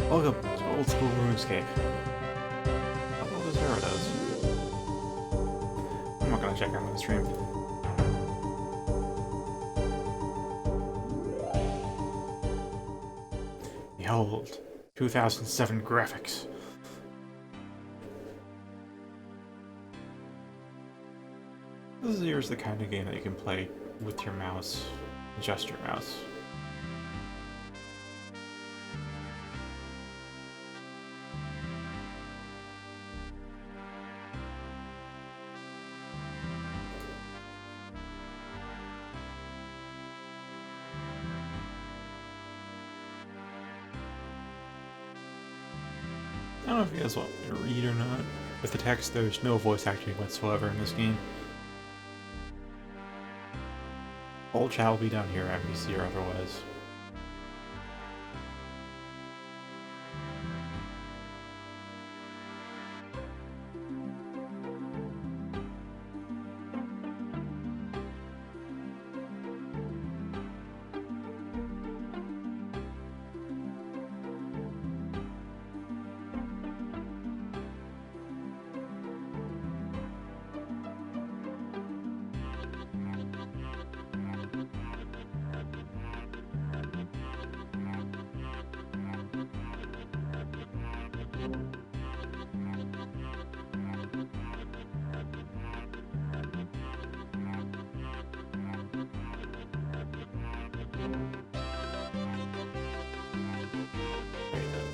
Welcome to Old School RuneScape. How well this arrow does. I'm not gonna check on the stream. Behold, 2007 graphics. Here's the kind of game that you can play with your mouse, just your mouse. I don't know if you guys want me to read or not. With the text, there's no voice acting whatsoever in this game. All chat will be down here, NPC or otherwise.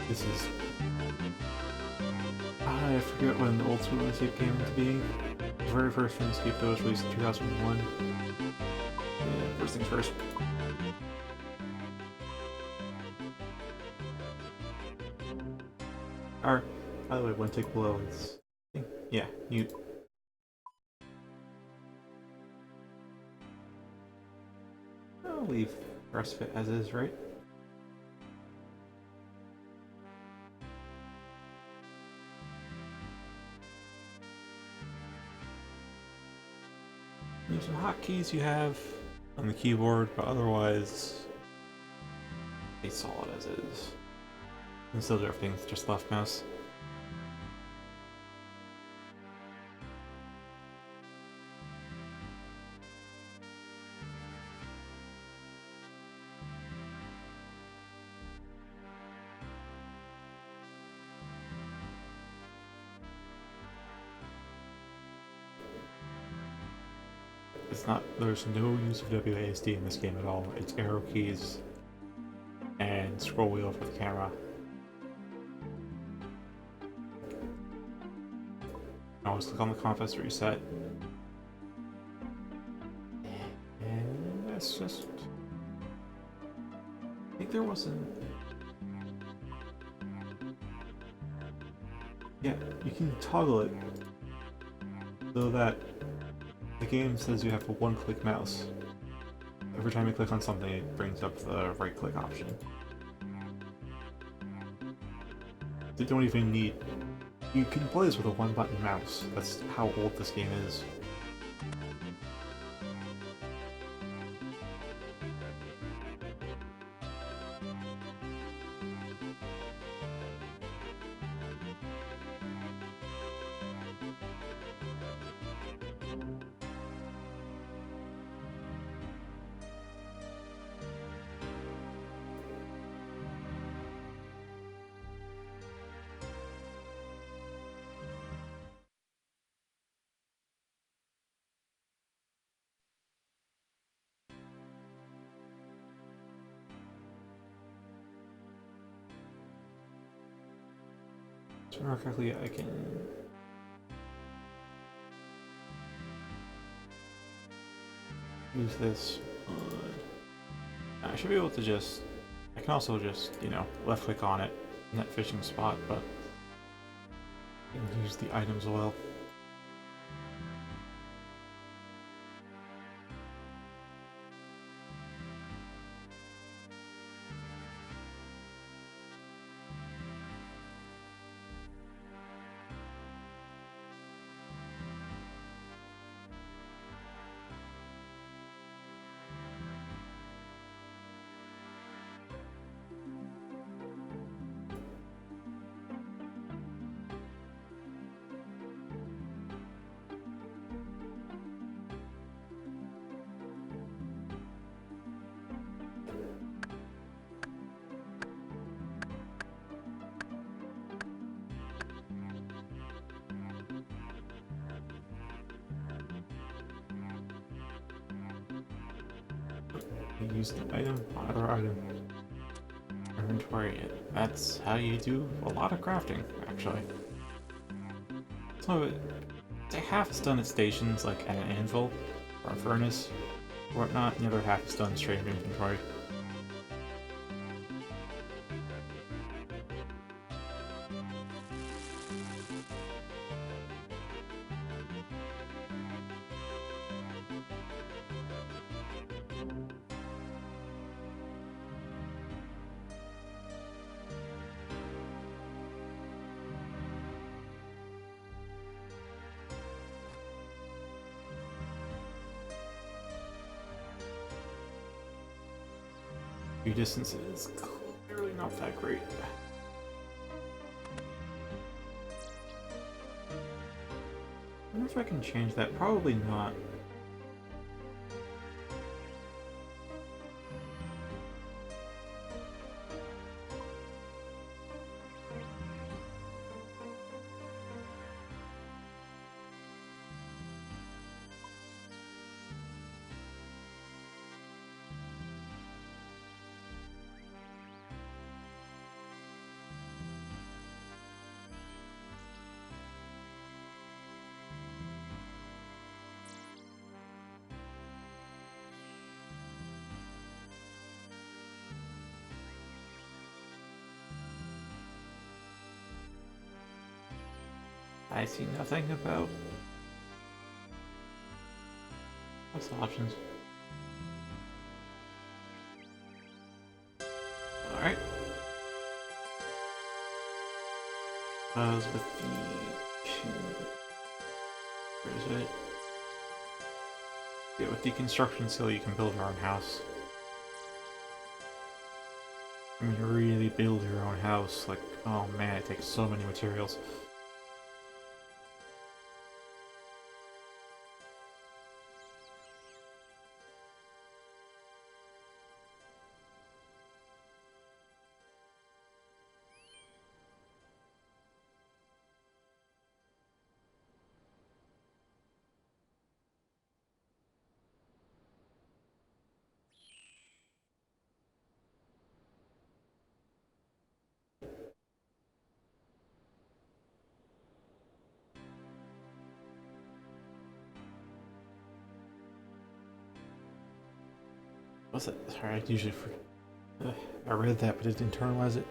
This is... I forget when the old School RuneScape came into being. The very first RuneScape that was released in 2001. Yeah, first things first. Or, by the way, one tick below is... Yeah, you... I'll leave the rest of it as is, right? There's some hotkeys you have on the keyboard, but otherwise it's solid as is. And still everything's just left mouse. It's not, there's no use of WASD in this game at all. It's arrow keys and scroll wheel for the camera. Always click on the compass to reset. And that's just... I think there wasn't... Yeah, you can toggle it so that the game says you have a one-click mouse. Every time you click on something, it brings up the right-click option. You don't even need... You can play this with a one-button mouse. That's how old this game is. So more correctly, I can use this on... I should be able to just... I can also just, you know, left click on it in that fishing spot, but I can use the items well. use the item on other item. Inventory. That's how you do a lot of crafting, actually. So say half is done at stations, like at an anvil or a furnace or whatnot, and the other half is done straight in inventory. View distance is clearly not that great. I wonder if I can change that. Probably not. I see nothing about what's the options. Alright. With the where is it? Yeah, with the construction skill you can build your own house. I mean, you really build your own house, like, oh man, it takes so many materials. What's it? Sorry, I usually forget. I read that, but it didn't internalize it.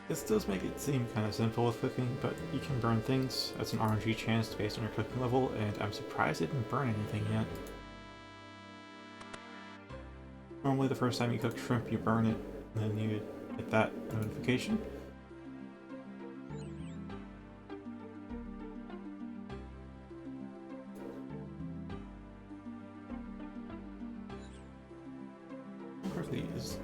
This does make it seem kind of simple with cooking, but you can burn things. That's an RNG chance based on your cooking level, and I'm surprised it didn't burn anything yet. Normally the first time you cook shrimp, you burn it, and then you get that notification. What are these?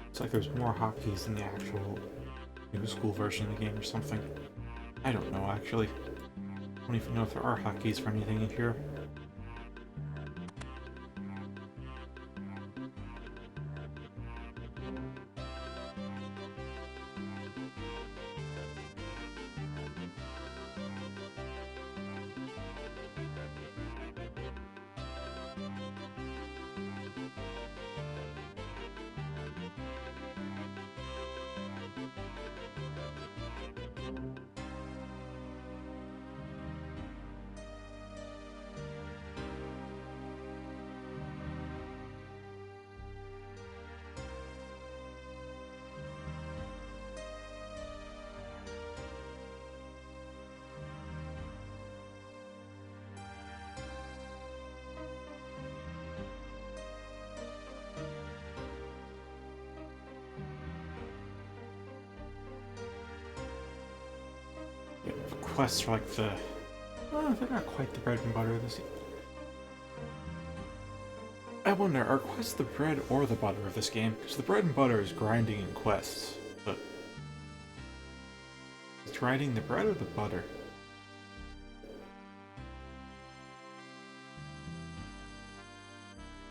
Looks like there's more hotkeys in the actual new school version of the game or something. I don't know, actually. I don't even know if there are hotkeys for anything in here. Quests are like the... they're not quite the bread and butter of this. I wonder, are quests the bread or the butter of this game? Because the bread and butter is grinding and quests, but is grinding the bread or the butter?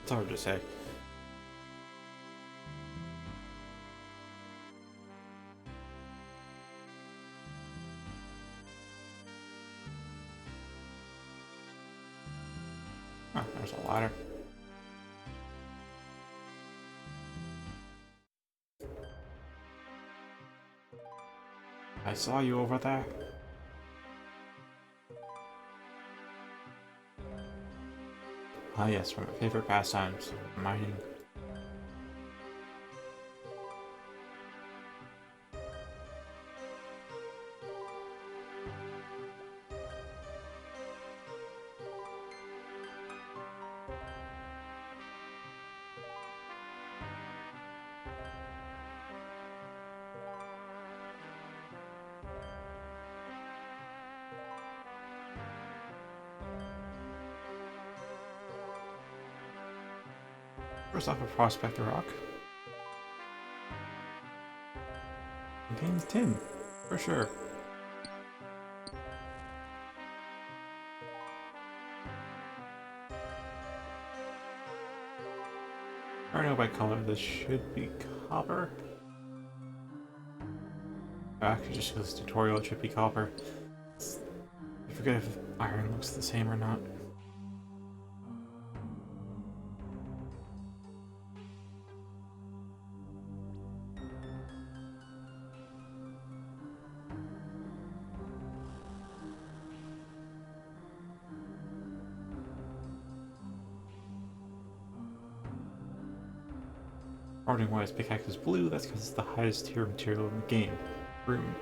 It's hard to say. Huh, there's a ladder. I saw you over there. Ah yes, one of my favorite pastimes, mining. First off, a prospector rock. Contains tin, for sure. I don't know by color, this should be copper. Actually, just because tutorial, it should be copper. I forget if iron looks the same or not. Wondering why his pickaxe is blue, that's because it's the highest tier material in the game. Rune.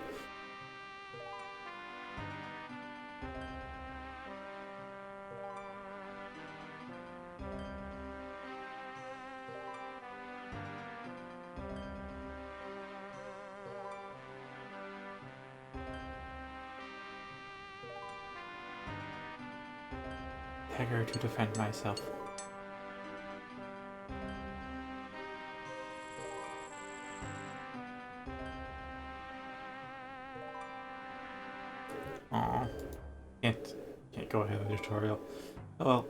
Dagger to defend myself. Aw. Can't go ahead of the tutorial. Oh well.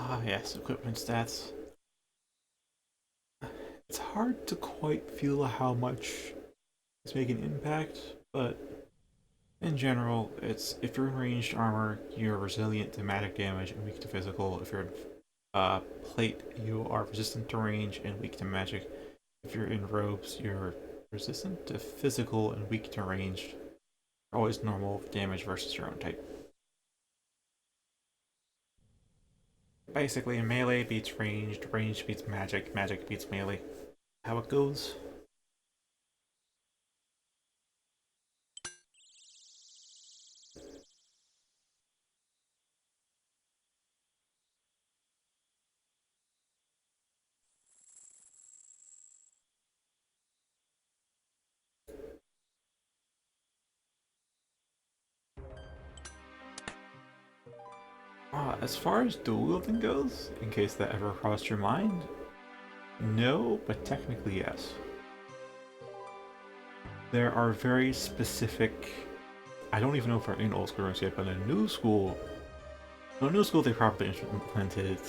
Ah yes, equipment stats. It's hard to quite feel how much it's making an impact, but in general, it's if you're in ranged armor, you're resilient to magic damage and weak to physical. If you're in plate, you are resistant to range and weak to magic. If you're in robes, you're resistant to physical and weak to ranged. Always normal damage versus your own type. Basically, melee beats ranged, ranged beats magic, magic beats melee. How it goes. As far as dual wielding goes, in case that ever crossed your mind, no, but technically yes. There are very specific. I don't even know if they're in old school RuneScape, but in new school, no, new school they probably implemented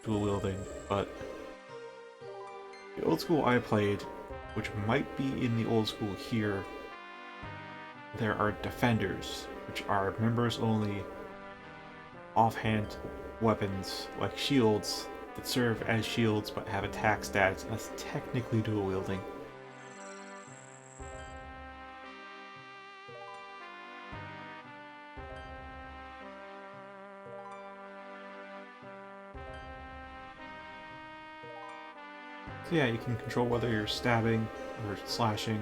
dual wielding, but the old school I played, which might be in the old school here, there are defenders, which are members only offhand weapons like shields that serve as shields but have attack stats. That's technically dual wielding. So yeah, you can control whether you're stabbing or slashing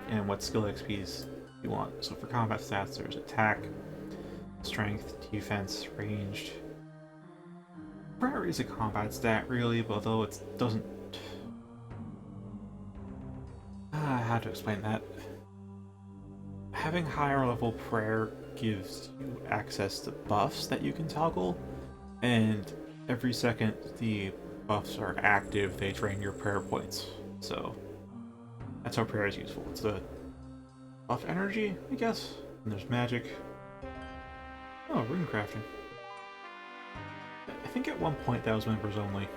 and what skill XPs you want. So for combat stats, there's attack, strength, defense, ranged. Prayer is a combat stat, really, but although it doesn't... how to explain that? Having higher level prayer gives you access to buffs that you can toggle, and every second the buffs are active, they drain your prayer points. So that's how prayer is useful. It's the buff energy, I guess. And there's magic. Oh, rune crafting. I think at one point that was members only.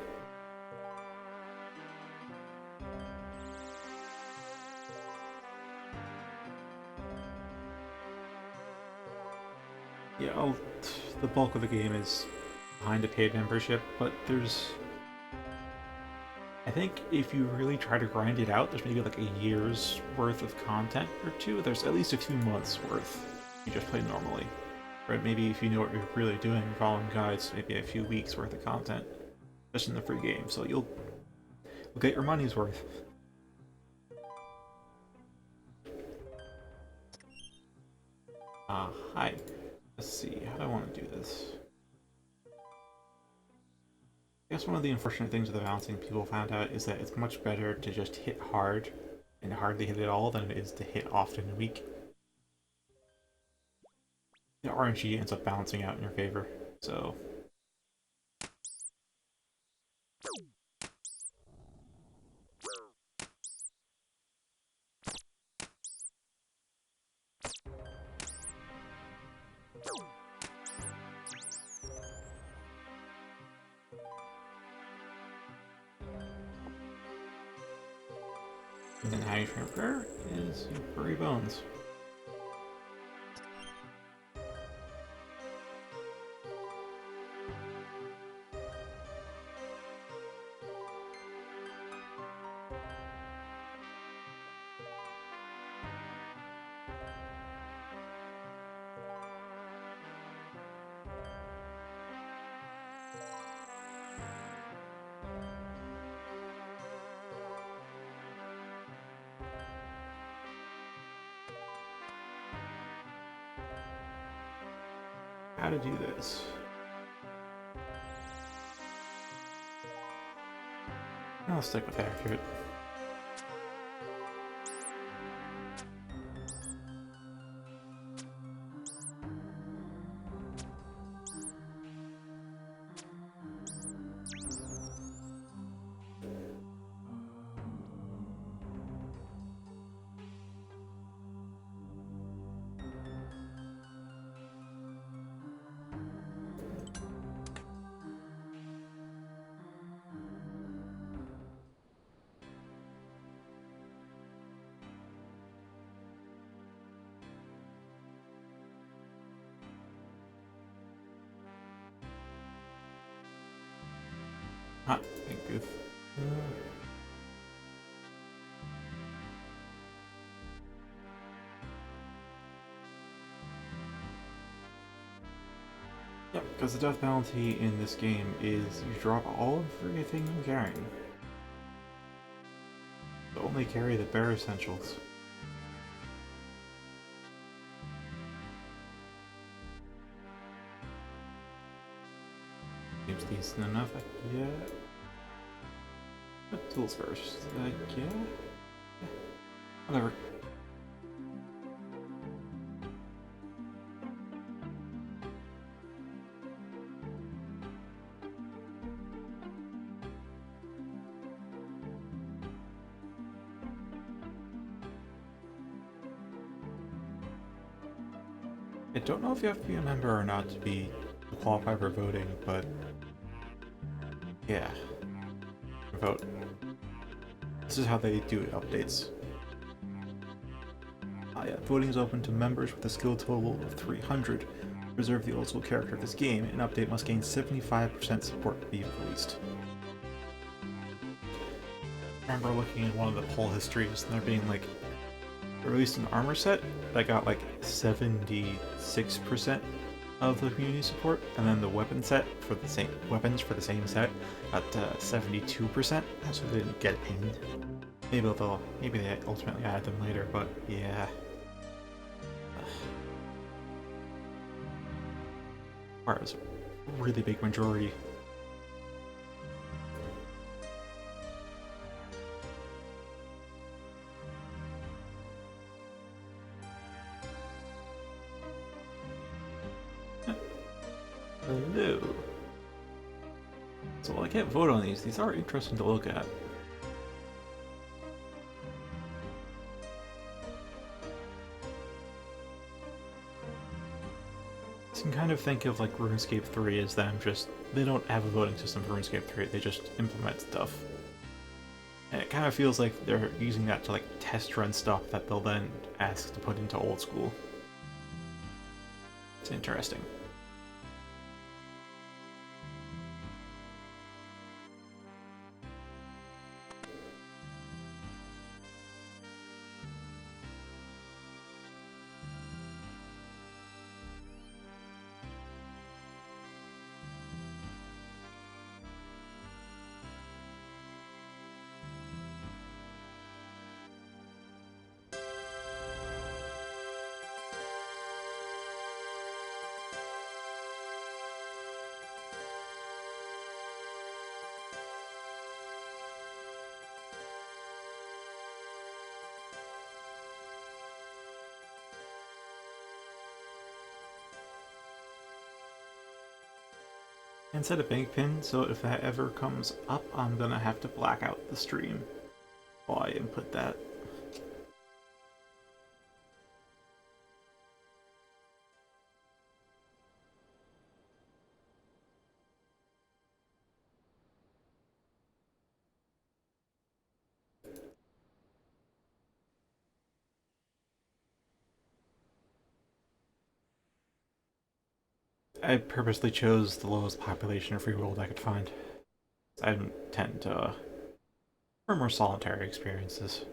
Yeah, the bulk of the game is behind a paid membership, but there's... I think if you really try to grind it out, there's maybe like a year's worth of content or two. There's at least a few months worth if you just play normally. Or maybe if you know what you're really doing, following guides, maybe a few weeks worth of content just in the free game. So you'll get your money's worth. Hi. Let's see, how do I want to do this? I guess one of the unfortunate things with the balancing people found out is that it's much better to just hit hard and hardly hit at all than it is to hit often and weak. The RNG ends up balancing out in your favor, so... And then how you train prayer is you bury bones. How to do this? I'll stick with accurate. Thank you. Yep, because the death penalty in this game is you drop all of everything you're carrying. So only carry the bare essentials. Seems decent enough, yeah. What tools first? Yeah? Whatever. I don't know if you have to be a member or not to qualify for voting, but yeah, vote. This is how they do updates. Yeah, voting is open to members with a skill total of 300. To preserve the old school character of this game, an update must gain 75% support to be released. I remember looking at one of the poll histories and there being like, released an armor set that got like 76% of the community support, and then the weapon set for the same weapons for the same set at 72%. So they didn't get pinned. Maybe they ultimately added them later, but yeah. Requires a really big majority. Hello. So while I can't vote on these are interesting to look at. You can kind of think of like RuneScape 3 as them they don't have a voting system for RuneScape 3, they just implement stuff. And it kind of feels like they're using that to like test run stuff that they'll then ask to put into old school. It's interesting. And set a bank pin, so if that ever comes up, I'm gonna have to black out the stream while I input that. I purposely chose the lowest population of free world I could find. I didn't tend to for more solitary experiences.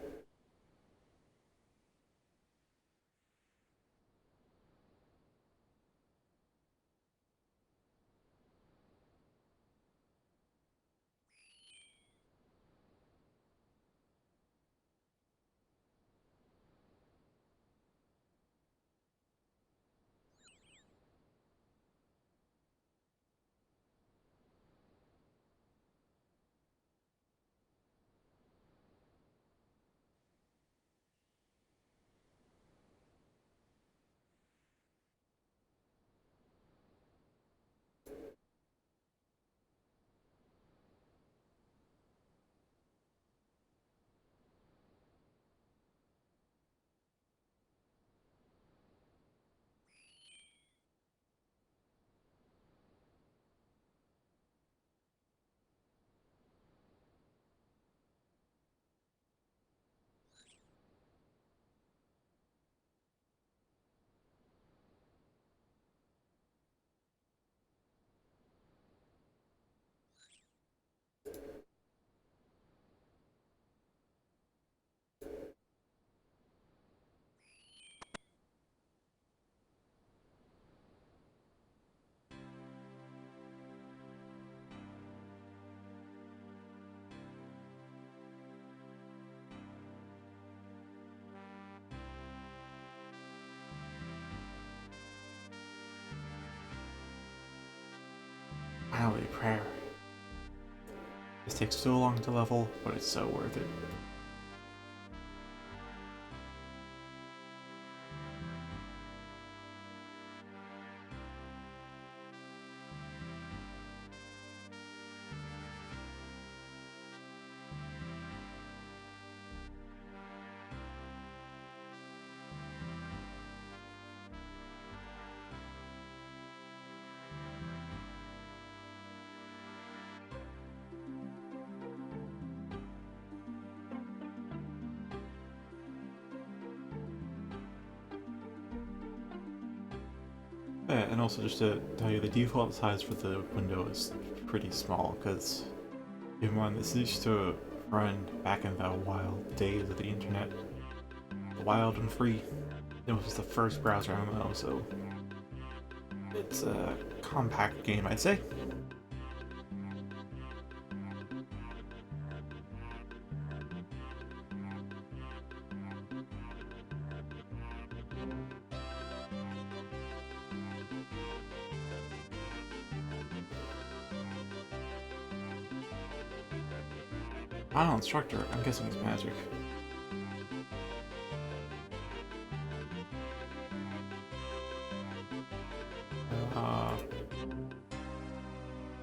Finally, prayer. This takes so long to level, but it's so worth it. Yeah, and also just to tell you, the default size for the window is pretty small, because even when this used to run back in the wild days of the internet, wild and free, it was the first browser MMO, so It's a compact game, I'd say. Final instructor, I'm guessing it's magic. Uh,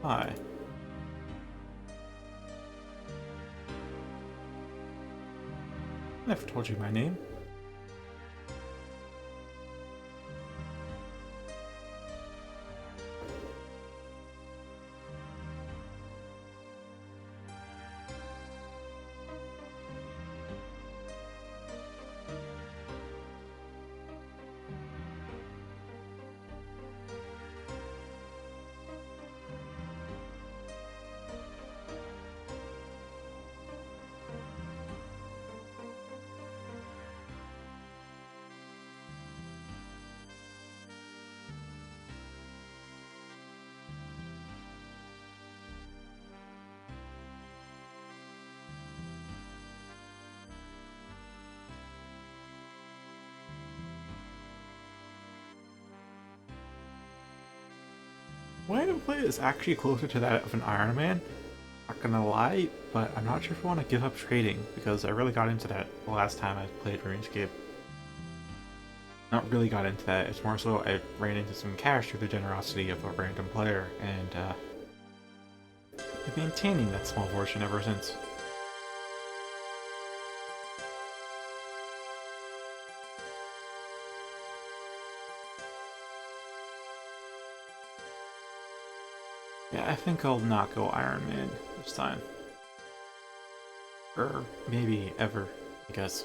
Hi. Never told you my name. My item play is actually closer to that of an Iron Man. Not gonna lie, but I'm not sure if I want to give up trading because I really got into that the last time I played RuneScape. Not really got into that, it's more so I ran into some cash through the generosity of a random player, and I've been maintaining that small fortune ever since. Yeah, I think I'll not go Iron Man this time. Or maybe ever, I guess.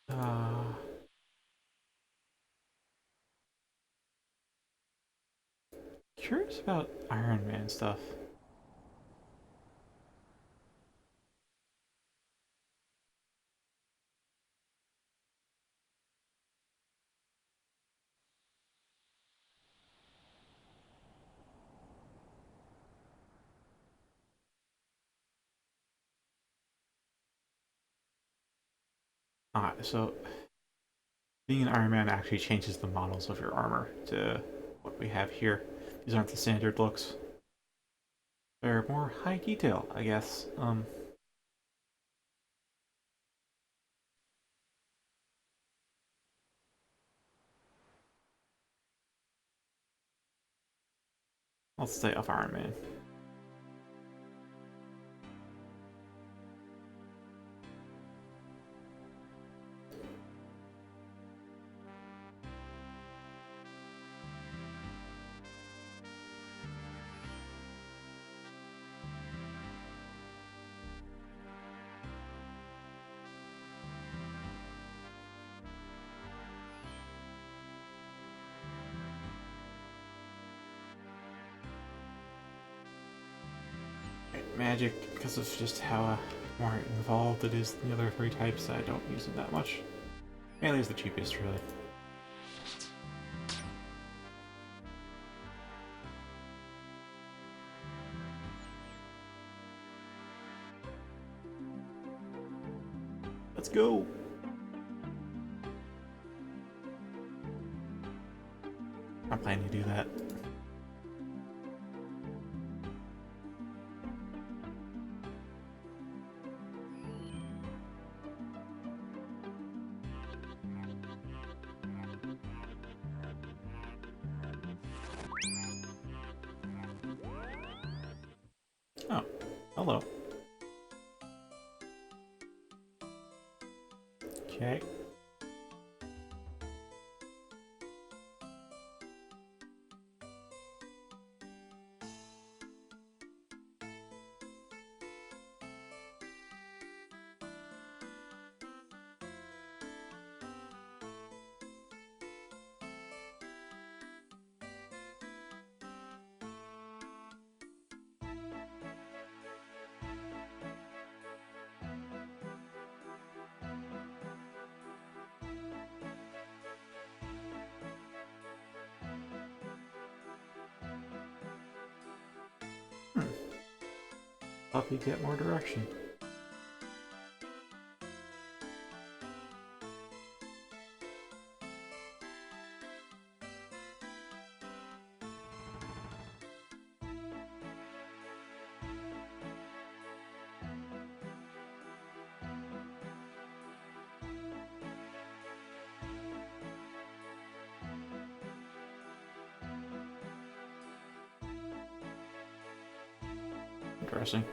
Uh, Curious about Iron Man stuff. So being an Iron Man actually changes the models of your armor to what we have here. These aren't the standard looks. They're more high detail, I guess. Let's stay off Iron Man. Magic, because of just how more involved it is than the other three types, I don't use it that much. Melee is the cheapest, really. Let's go! I'm planning to do that. Oh, hello. Okay. help you get more direction. Interesting.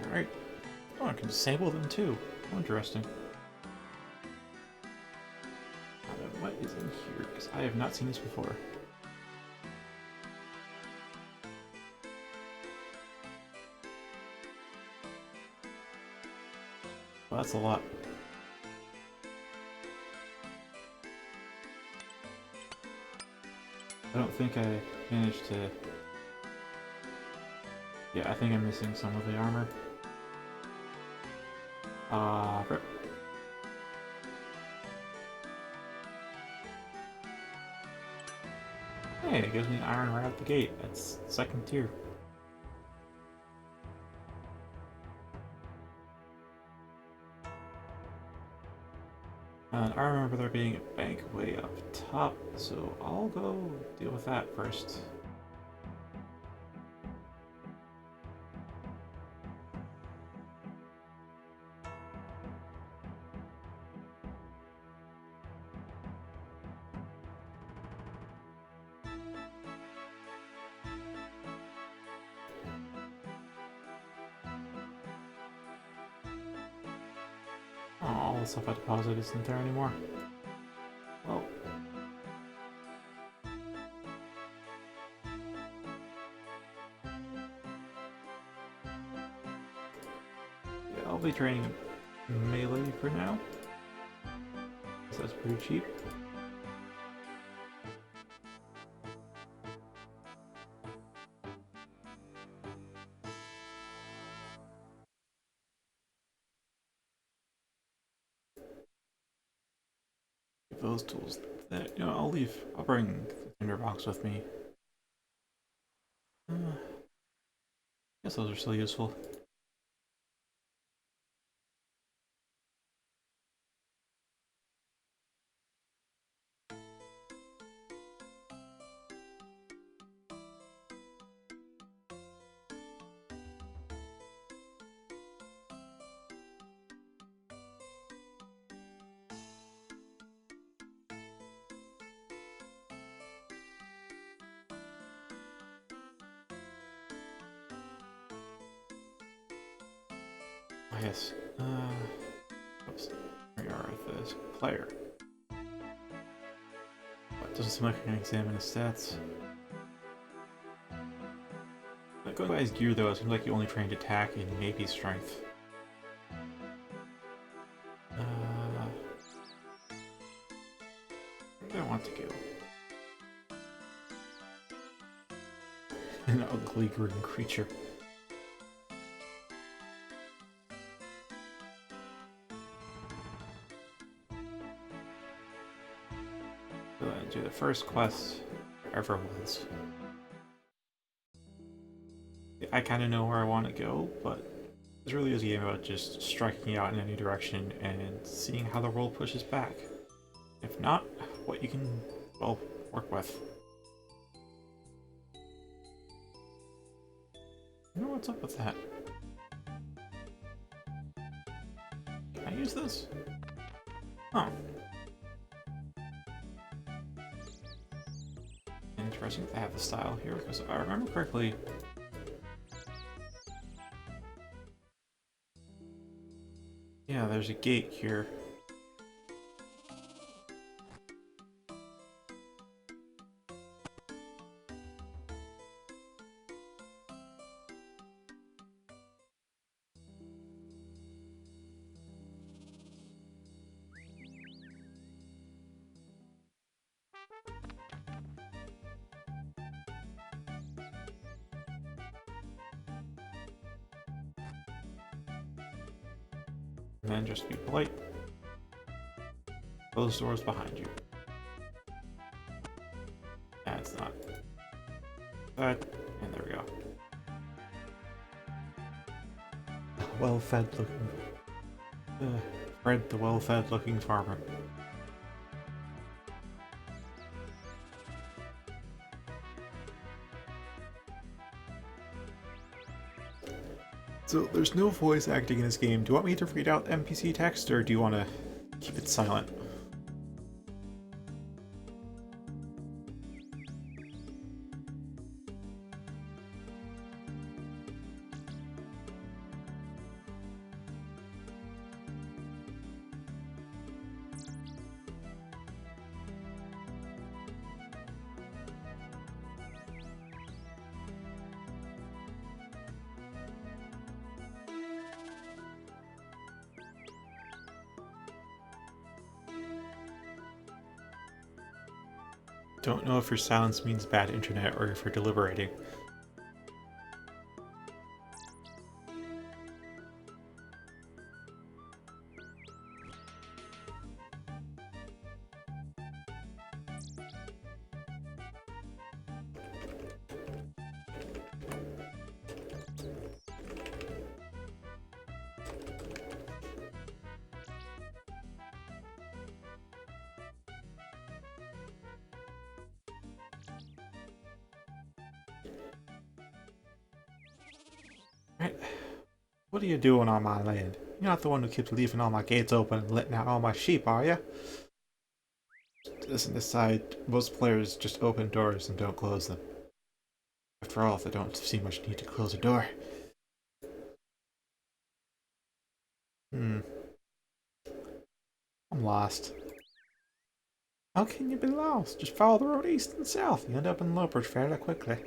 Alright. Oh, I can disable them too. Interesting. What is in here? Because I have not seen this before. Well, that's a lot. I don't think I managed to... Yeah, I think I'm missing some of the armor. Rip. Hey, it gives me an iron right out the gate. That's second tier. I remember there being a bank way up top, so I'll go deal with that first. Oh, all the stuff I deposited isn't there anymore. Well. Yeah, I'll be training melee for now. So that's pretty cheap. Those tools that, you know, I'll bring the tinderbox with me. Guess those are still useful. Oh, yes. Oops. Here we are with this player. It doesn't seem like I can examine his stats. Going by his gear though, it seems like he only trained attack and maybe strength. Where do I want to go? An ugly green creature. Do the first quest ever was. I kind of know where I want to go, but this really is a game about just striking out in any direction and seeing how the world pushes back. If not, what you can, well, work with. I wonder what's up with that. Can I use this? Oh. Interesting if they have the style here, because if I remember correctly... Yeah, there's a gate here. And then just be polite. Close doors behind you. That's not that. And there we go. Well-fed looking. Fred the well-fed looking farmer. So there's no voice acting in this game. Do you want me to read out NPC text, or do you want to keep it silent? Don't know if your silence means bad internet or if you're deliberating. Right. What are you doing on my land? You're not the one who keeps leaving all my gates open and letting out all my sheep, are you? As an aside, most players just open doors and don't close them. After all, they don't see much need to close a door. I'm lost. How can you be lost? Just follow the road east and south. You end up in Lowbridge fairly quickly.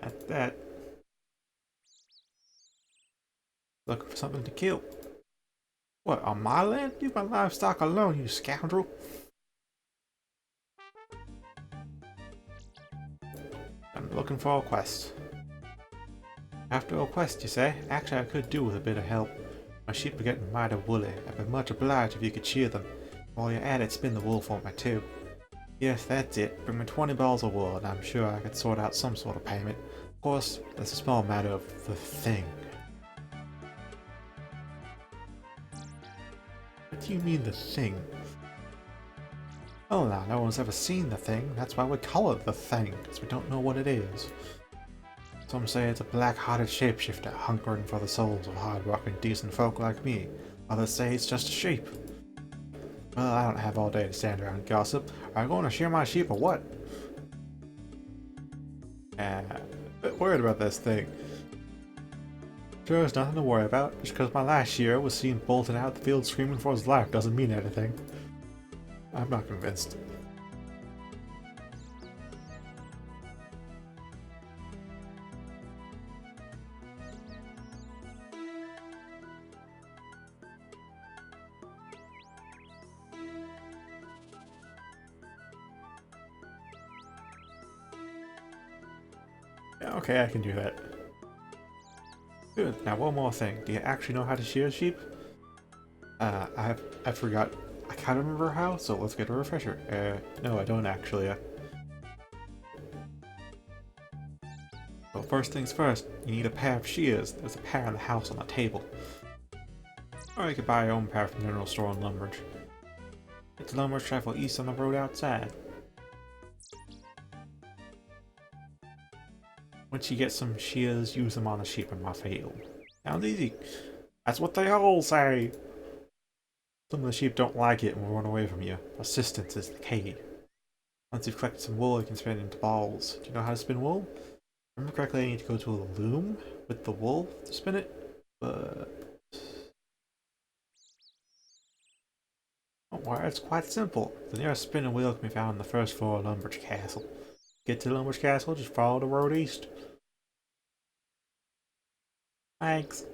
At that. Looking for something to kill. What, on my land? Leave my livestock alone, you scoundrel! I'm looking for a quest. After a quest, you say? Actually, I could do with a bit of help. My sheep are getting mighty woolly. I'd be much obliged if you could shear them. While you're at it, spin the wool for me too. Yes, that's it. Bring me 20 balls of wool, and I'm sure I could sort out some sort of payment. Of course, that's a small matter of the thing. What do you mean, the thing? Oh, now, no one's ever seen the thing. That's why we call it the thing, because we don't know what it is. Some say it's a black-hearted shapeshifter hunkering for the souls of hard-working, decent folk like me. Others say it's just a sheep. Well, I don't have all day to stand around and gossip. Are you going to shear my sheep or what? A bit worried about this thing. Sure, there's nothing to worry about. Just because my last shearer was seen bolting out the field screaming for his life doesn't mean anything. I'm not convinced. Yeah, okay, I can do that. Good. Now one more thing. Do you actually know how to shear sheep? I forgot. I can't remember how, so let's get a refresher. No, I don't actually. Well, first things first, you need a pair of shears. There's a pair in the house on the table. Or you could buy your own pair from the general store in Lumbridge. It's Lumbridge, travel east on the road outside. Once you get some shears, use them on the sheep in my field. Sounds easy. That's what they all say. Some of the sheep don't like it and will run away from you. Persistence is the key. Once you've collected some wool, you can spin it into balls. Do you know how to spin wool? Remember correctly, I need to go to a loom with the wool to spin it, but... Don't worry, it's quite simple. The nearest spinning wheel can be found on the first floor of Lumbridge Castle. Get to Lumbridge Castle, just follow the road east. Thanks.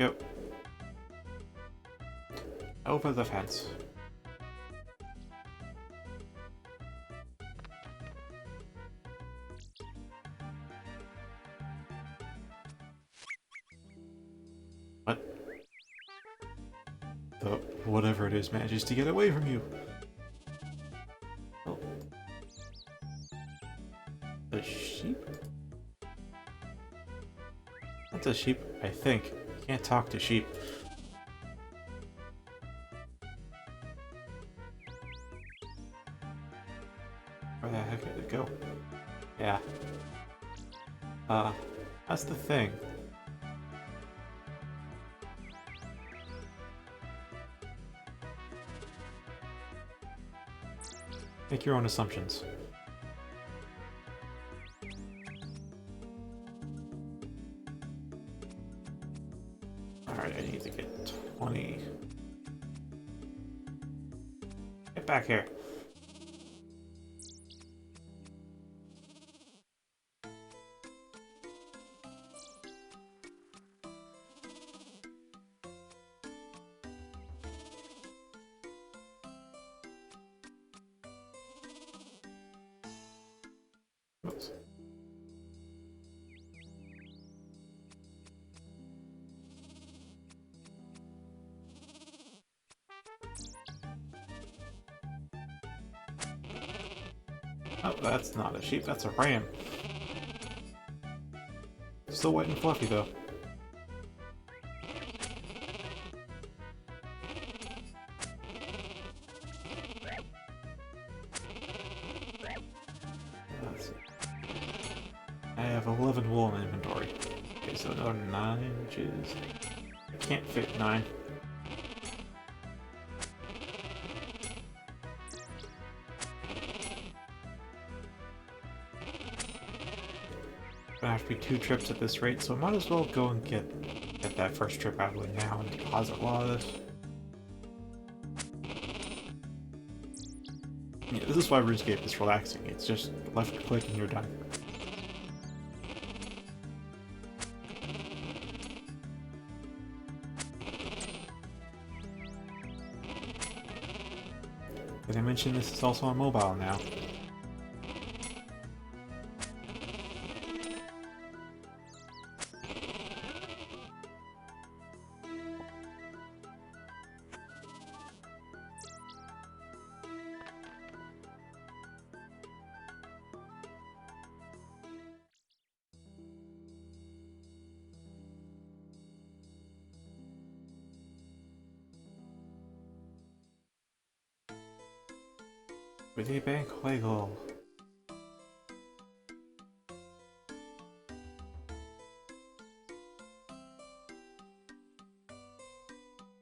Yep. Over the fence. What? The whatever it is manages to get away from you. Oh. The sheep? That's a sheep, I think. You can't talk to sheep. Where the heck did it go? Yeah. That's the thing. Make your own assumptions. Alright, I need to get 20. Get back here. Oops. Oh, that's not a sheep, that's a ram. Still white and fluffy, though. Let's see. I have 11 wool in inventory. Okay, so another 9 inches. I can't fit 9. Gonna have to be 2 trips at this rate, so I might as well go and get that first trip out of the way now and deposit a lot of this. Yeah, this is why RuneScape is relaxing. It's just left click and you're done. Did I mention this is also on mobile now? With a bank wiggle.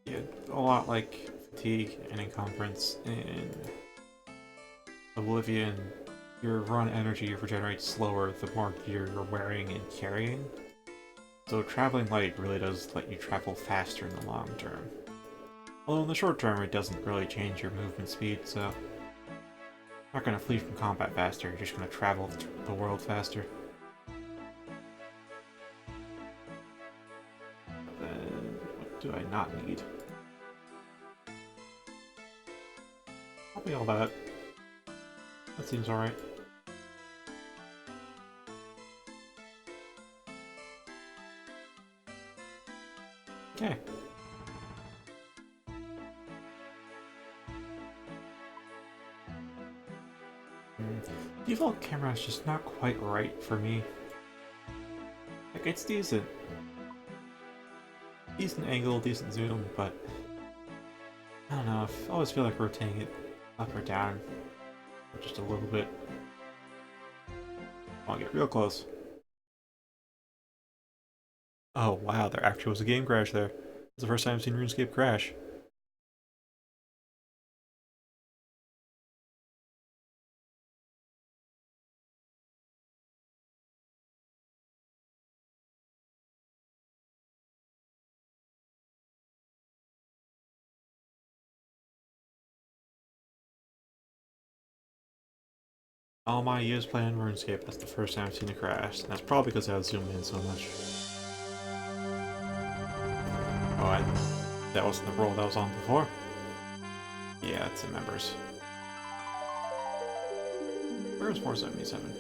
Yeah, a lot like fatigue and encumbrance in Oblivion, your run energy regenerates slower the more gear you're wearing and carrying. So traveling light really does let you travel faster in the long term. Although in the short term it doesn't really change your movement speed, so you're not going to flee from combat faster, you're just going to travel the world faster. Then, what do I not need? Probably all that. That seems alright. Okay. Default camera is just not quite right for me. Like, it's decent. Decent angle, decent zoom, but I don't know, I always feel like rotating it up or down just a little bit. I'll get real close. Oh wow, there actually was a game crash there. It's the first time I've seen RuneScape crash. All my years playing RuneScape, that's the first time I've seen a crash, and that's probably because I was zoomed in so much. Oh, that wasn't the roll that was on before. Yeah, it's in members. Where's 477?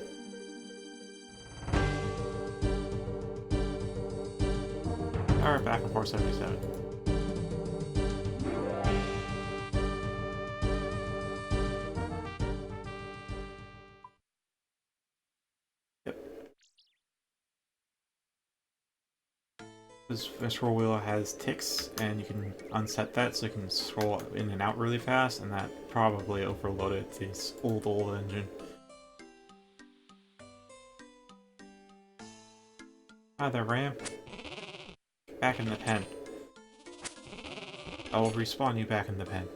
Alright, back on 477. Yep. This scroll wheel has ticks, and you can unset that so you can scroll in and out really fast, and that probably overloaded this old engine. Hi there, Ram. Back in the pen. I will respawn you back in the pen.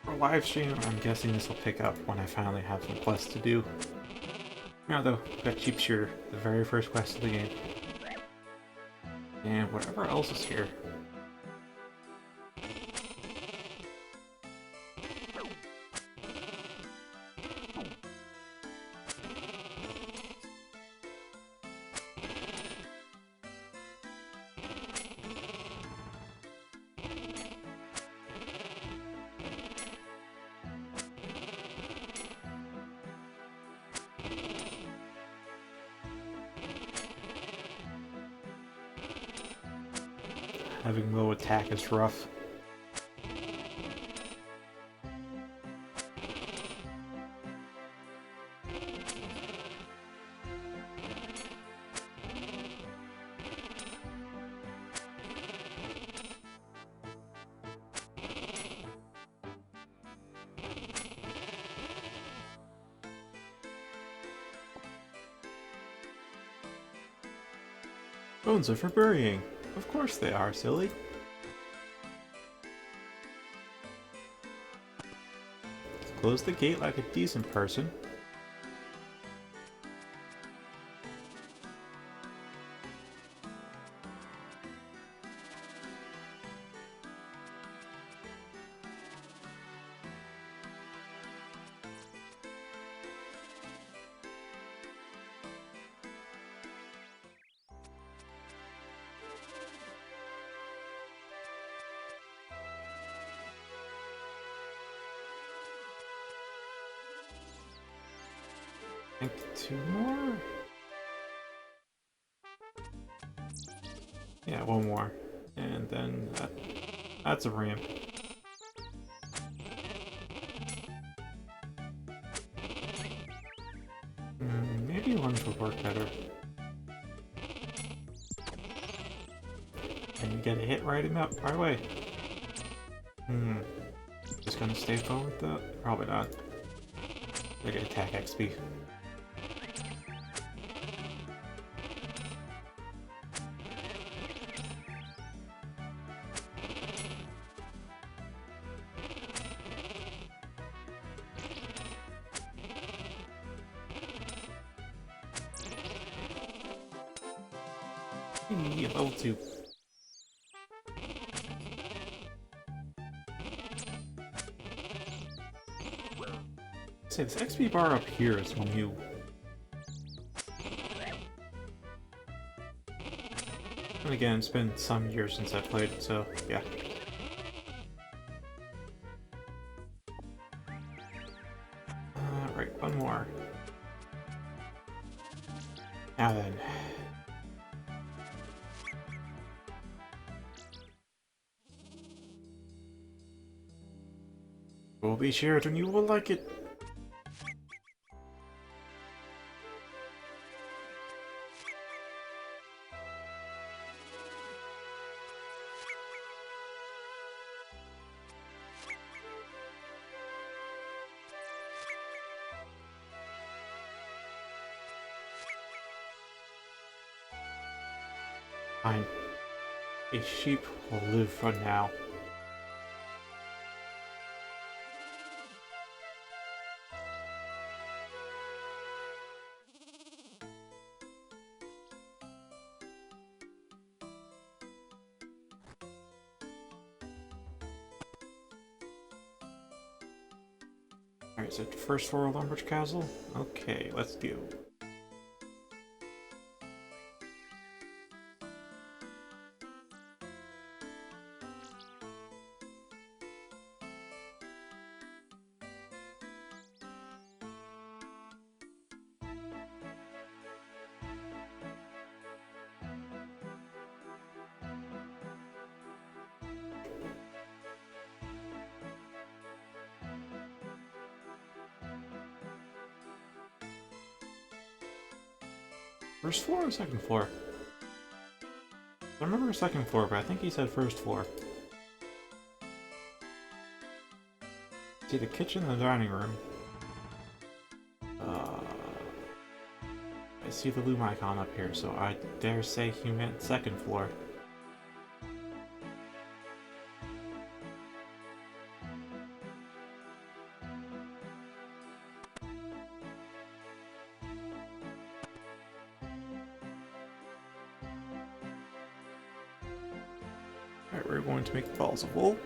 For live stream, I'm guessing this will pick up when I finally have some quests to do. Now though, got Cheap Shooter, the very first quest of the game. And whatever else is here. Having low attack is rough. Bones are for burying. Of course they are, silly. Close the gate like a decent person. I think 2 more? Yeah, 1 more. And then that's a ramp. Maybe lunge would work better. And you get a hit right away. Just gonna stay forward though? Probably not. I get attack XP. Level 2. Say this XP bar up here is when you. And again, it's been some years since I played, so yeah. Right, 1 more. Now then. Will be shared and you will like it. Fine. A sheep will live for now. Alright, so first floor Lumbridge Castle? Okay, let's go. First floor or second floor? I remember second floor, but I think he said first floor. See the kitchen and the dining room. I see the loom icon up here, so I dare say he meant second floor. Alright, we're going to make the balls of wool.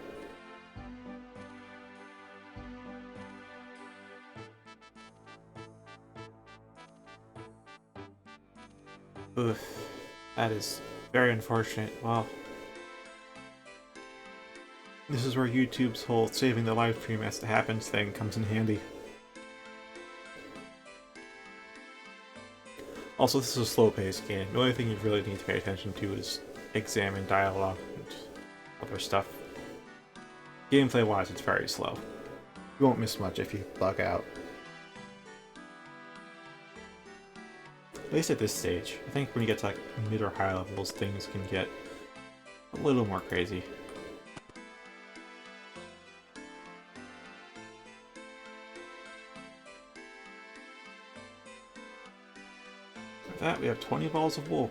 Oof, that is very unfortunate. Well, this is where YouTube's whole saving the live stream as it happens thing comes in handy. Also, this is a slow-paced game. The only thing you really need to pay attention to is examine dialogue and other stuff. Gameplay-wise, it's very slow. You won't miss much if you bug out. At least at this stage. I think when you get to like mid or high levels, things can get a little more crazy. With that, we have 20 balls of wool.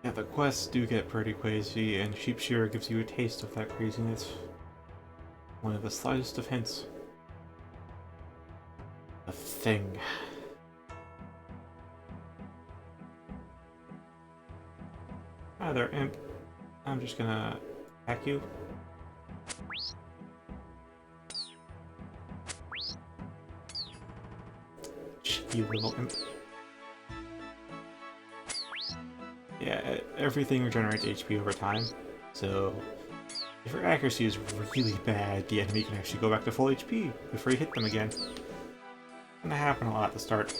Yeah, the quests do get pretty crazy, and Sheep Shearer gives you a taste of that craziness. One of the slightest of hints. A thing. Hi there, imp. I'm just gonna hack you. You little imp. Yeah, everything regenerates HP over time, so if your accuracy is really bad, the enemy can actually go back to full HP before you hit them again. It's gonna happen a lot at the start.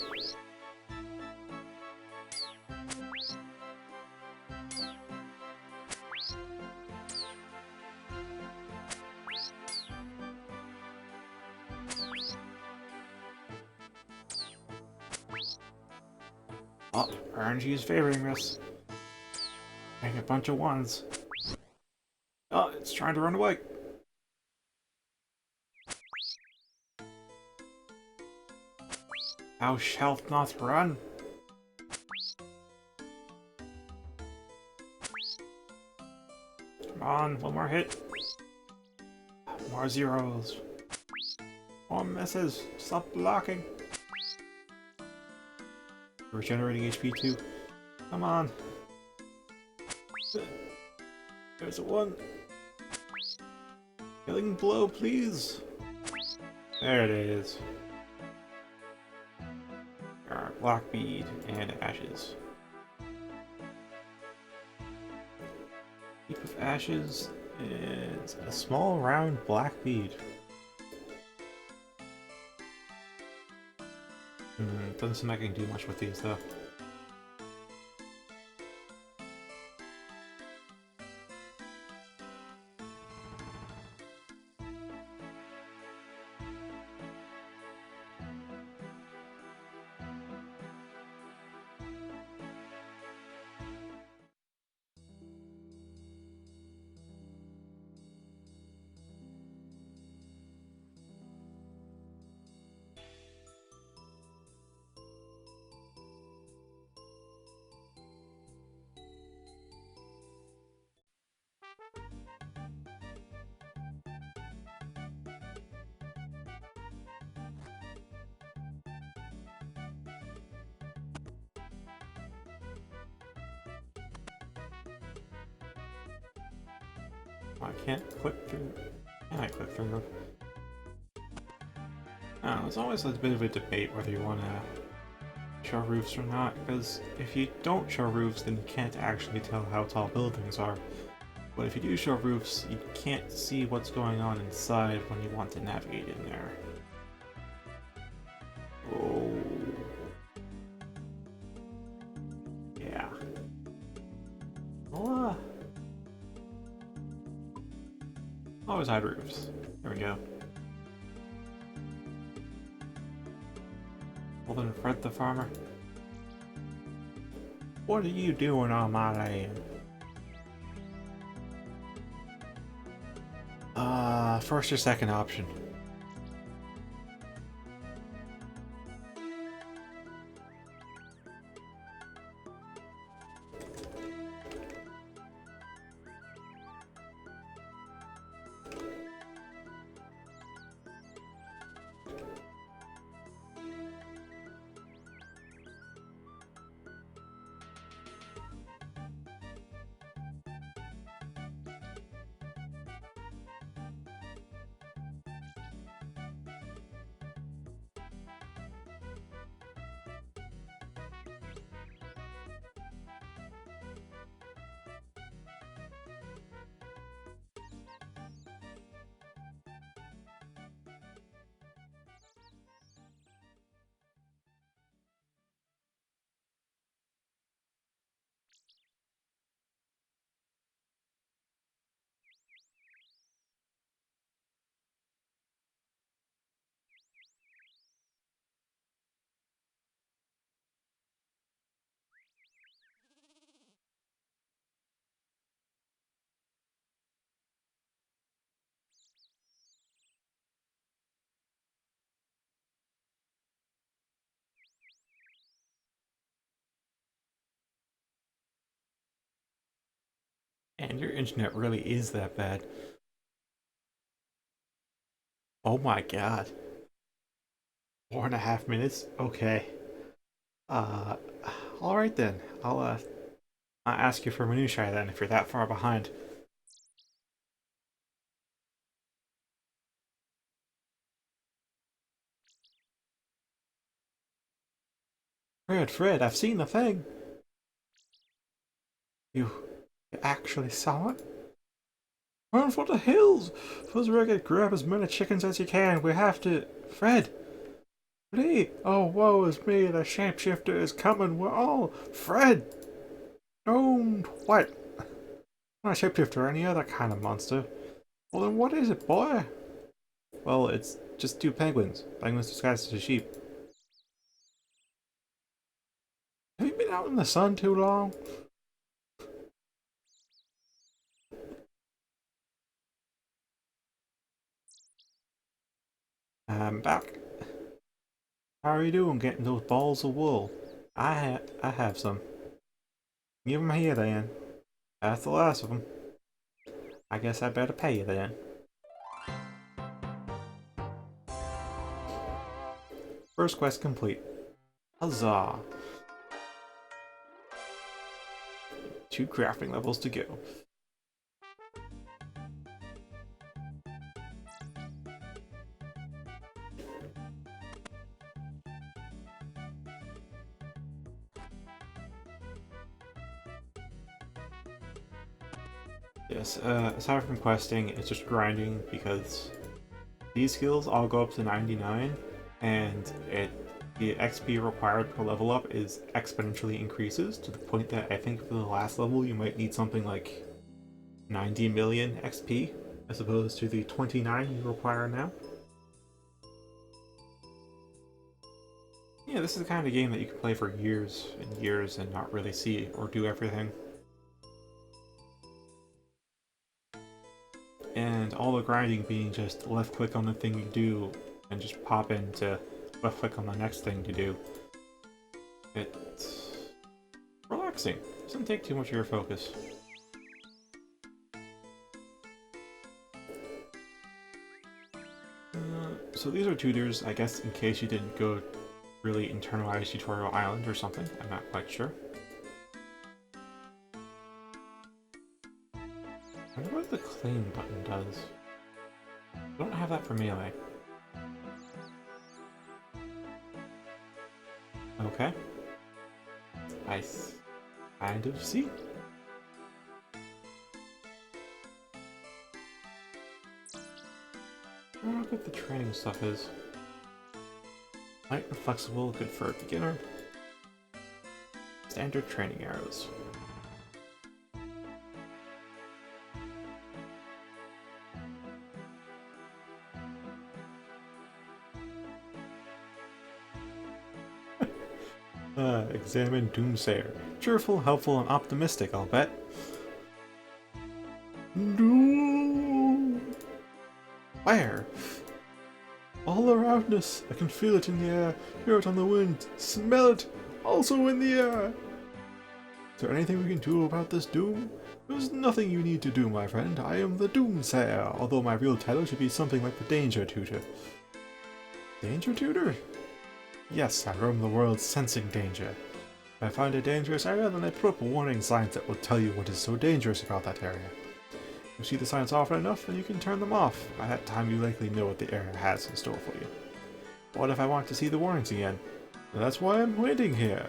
Oh, RNG is favoring us. Getting a bunch of ones. Oh, it's trying to run away. Thou shalt not run. Come on, one more hit. More zeros. More misses. Stop blocking. Regenerating HP too. Come on. There's a one. Killing blow, please. There it is. Black bead and ashes. Heap of ashes is a small round black bead. Doesn't seem like I can do much with these though. I can't click through. Can I click through? I don't know, it's always a bit of a debate whether you want to show roofs or not, because if you don't show roofs, then you can't actually tell how tall buildings are. But if you do show roofs, you can't see what's going on inside when you want to navigate in there. Oh. Yeah. Well, always hide roofs. There we go. Well then, Fred the farmer. What are you doing on my land? First or second option? And your internet really is that bad. Oh my god. 4.5 minutes? Okay. Uh, alright then. I'll ask you for minutiae then if you're that far behind. Fred, I've seen the thing! You actually saw it? Run for the hills! Fuzzragged, grab as many chickens as you can. We have to... Fred! Flee! Oh, woe is me, the shapeshifter is coming. We're all... Fred! Don't... What? Not a shapeshifter or any other kind of monster. Well then what is it, boy? Well, it's just two penguins. Penguins disguised as sheep. Have you been out in the sun too long? I'm back. How are you doing getting those balls of wool? I have some. Give them here then. That's the last of them. I guess I better pay you then. First quest complete. Huzzah! 2 crafting levels to go. Yes, aside from questing, it's just grinding because these skills all go up to 99, and the XP required per level up is exponentially increases to the point that I think for the last level you might need something like 90 million XP as opposed to the 29 you require now. Yeah, this is the kind of game that you can play for years and years and not really see or do everything. And all the grinding being just left click on the thing you do and just pop into left click on the next thing to do. It's relaxing. It doesn't take too much of your focus. So these are tutors, I guess, in case you didn't go really internalize Tutorial Island or something. I'm not quite sure. I wonder where what the claim button does. I don't have that for melee. Okay. I kind of see. I don't know what the training stuff is. Light and flexible, good for a beginner. Standard training arrows. Examine Doomsayer. Cheerful, helpful, and optimistic, I'll bet. No! Where? All around us. I can feel it in the air, hear it on the wind, smell it, also in the air. Is there anything we can do about this doom? There's nothing you need to do, my friend. I am the Doomsayer, although my real title should be something like the Danger Tutor. Danger Tutor? Yes, I roam the world sensing danger. If I find a dangerous area, then I put up warning signs that will tell you what is so dangerous about that area. If you see the signs often enough, then you can turn them off. By that time, you likely know what the area has in store for you. But what if I want to see the warnings again? Well, that's why I'm waiting here.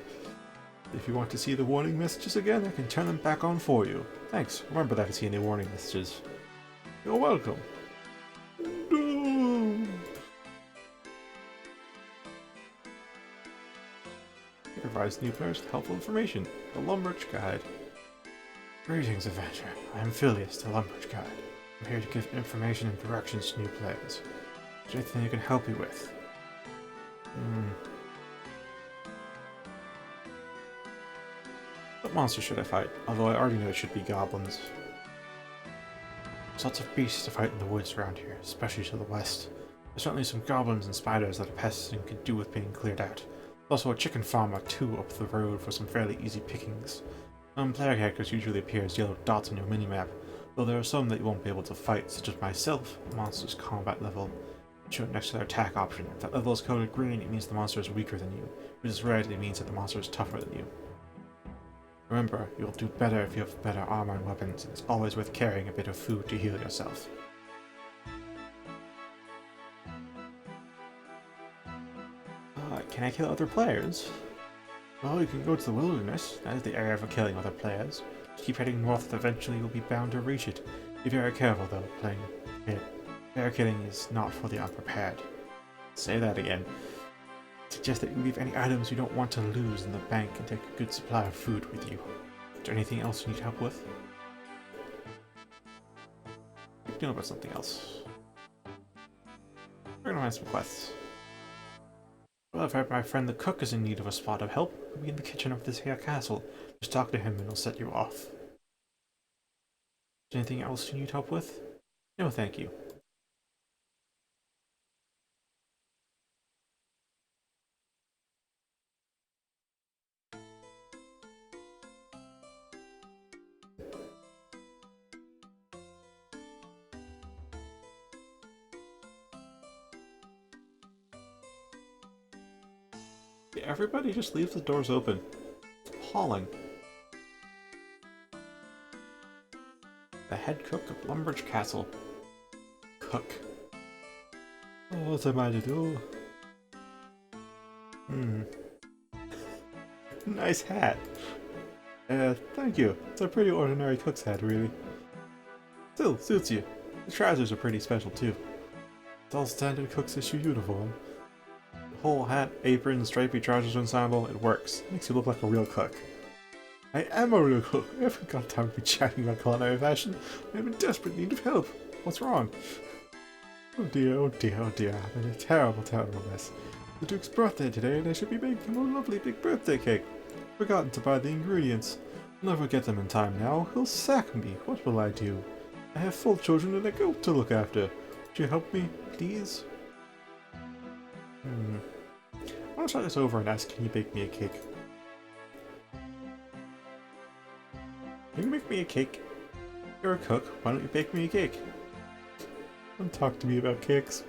If you want to see the warning messages again, I can turn them back on for you. Thanks. Remember that if you see any warning messages. You're welcome. No. It provides new players with helpful information. The Lumbridge Guide. Greetings, adventurer. I am Phileas, the Lumbridge Guide. I'm here to give information and directions to new players. Is there anything I can help you with? What monster should I fight? Although I already know it should be goblins. There's lots of beasts to fight in the woods around here, especially to the west. There's certainly some goblins and spiders that are pests and could do with being cleared out. There's also a chicken farm or two up the road for some fairly easy pickings. Player characters usually appear as yellow dots on your minimap, though there are some that you won't be able to fight, such as myself. The monster's combat level shown next to their attack option. If that level is coded green, it means the monster is weaker than you. If it is red, it means that the monster is tougher than you. Remember, you'll do better if you have better armor and weapons, and it's always worth carrying a bit of food to heal yourself. Can I kill other players? Well, you can go to the wilderness. That is the area for killing other players. Just keep heading north, eventually you'll be bound to reach it. Be very careful though, playing it. Player killing is not for the unprepared. Say that again. Suggest that you leave any items you don't want to lose in the bank and take a good supply of food with you. Is there anything else you need help with? We can know about something else. We're gonna find some quests. Well, I've heard my friend the cook is in need of a spot of help. He'll be in the kitchen of this here castle. Just talk to him and he'll set you off. Is there anything else you need help with? No, thank you. Everybody just leaves the doors open. It's appalling. The head cook of Lumbridge Castle. Cook. Oh, what am I to do? Nice hat. Thank you. It's a pretty ordinary cook's hat, really. Still, suits you. The trousers are pretty special, too. It's all standard cook's issue uniform. Whole hat, apron, stripy trousers ensemble, it works. Makes you look like a real cook. I am a real cook. I haven't got time to be chatting about culinary fashion. I'm in desperate need of help. What's wrong? Oh dear, oh dear, oh dear. I'm in a terrible, terrible mess. The Duke's birthday today and I should be making him a lovely big birthday cake. Forgotten to buy the ingredients. I'll never get them in time now. He'll sack me. What will I do? I have full children and a goat to look after. Would you help me, please? I want to start this over and ask, can you bake me a cake? Can you make me a cake? You're a cook, why don't you bake me a cake? Don't talk to me about cakes.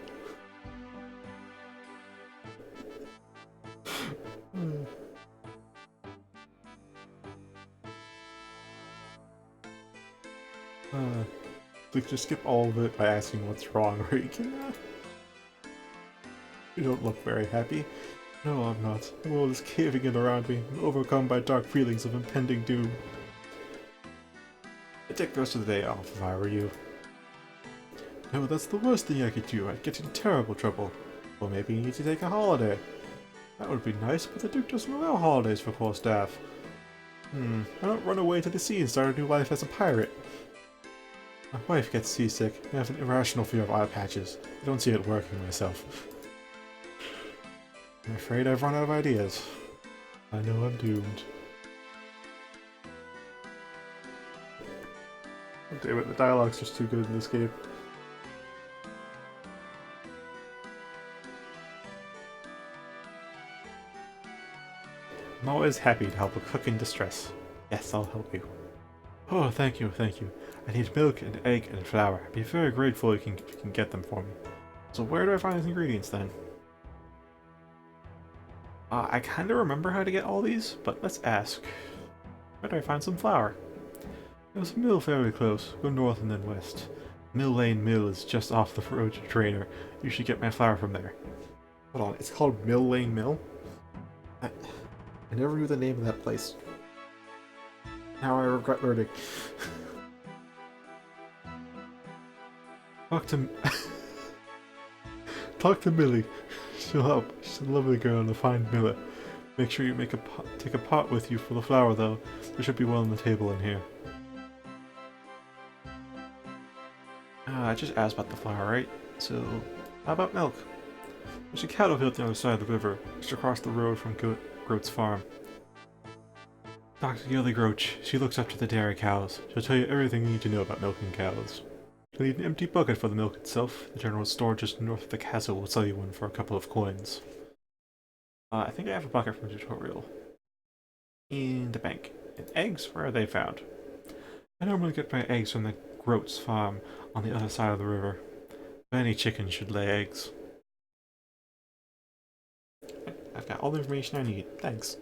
Like, just skip all of it by asking what's wrong, or you can, You don't look very happy. No, I'm not. The world is caving in around me, overcome by dark feelings of impending doom. I'd take the rest of the day off if I were you. No, that's the worst thing I could do. I'd get in terrible trouble. Or maybe you need to take a holiday. That would be nice, but the Duke doesn't allow holidays for poor staff. Why not run away to the sea and start a new life as a pirate? My wife gets seasick. I have an irrational fear of eye patches. I don't see it working myself. I'm afraid I've run out of ideas. I know I'm doomed. Oh, damn it, the dialogue's just too good in this game. I'm always happy to help a cook in distress. Yes, I'll help you. Oh, thank you, thank you. I need milk and egg and flour. I'd be very grateful if you can get them for me. So where do I find these ingredients then? I kinda remember how to get all these, but let's ask. Where do I find some flour? There's a mill very close. Go north and then west. Mill Lane Mill is just off the road to Trainer. You should get my flour from there. Hold on, it's called Mill Lane Mill? I never knew the name of that place. Now I regret learning. Talk to Millie. She'll help. She's a lovely girl and a fine miller. Make sure you take a pot with you for the flour, though. There should be one on the table in here. I just asked about the flour, right? So, how about milk? There's a cattle field on the other side of the river, just across the road from Groat's farm. Dr. Gilly Groach, she looks after the dairy cows. She'll tell you everything you need to know about milking cows. You'll need an empty bucket for the milk itself. The general store just north of the castle will sell you one for a couple of coins. I think I have a bucket from the tutorial. In the bank. And eggs? Where are they found? I normally get my eggs from the Groat's farm on the other side of the river. But any chicken should lay eggs. I've got all the information I need. Thanks.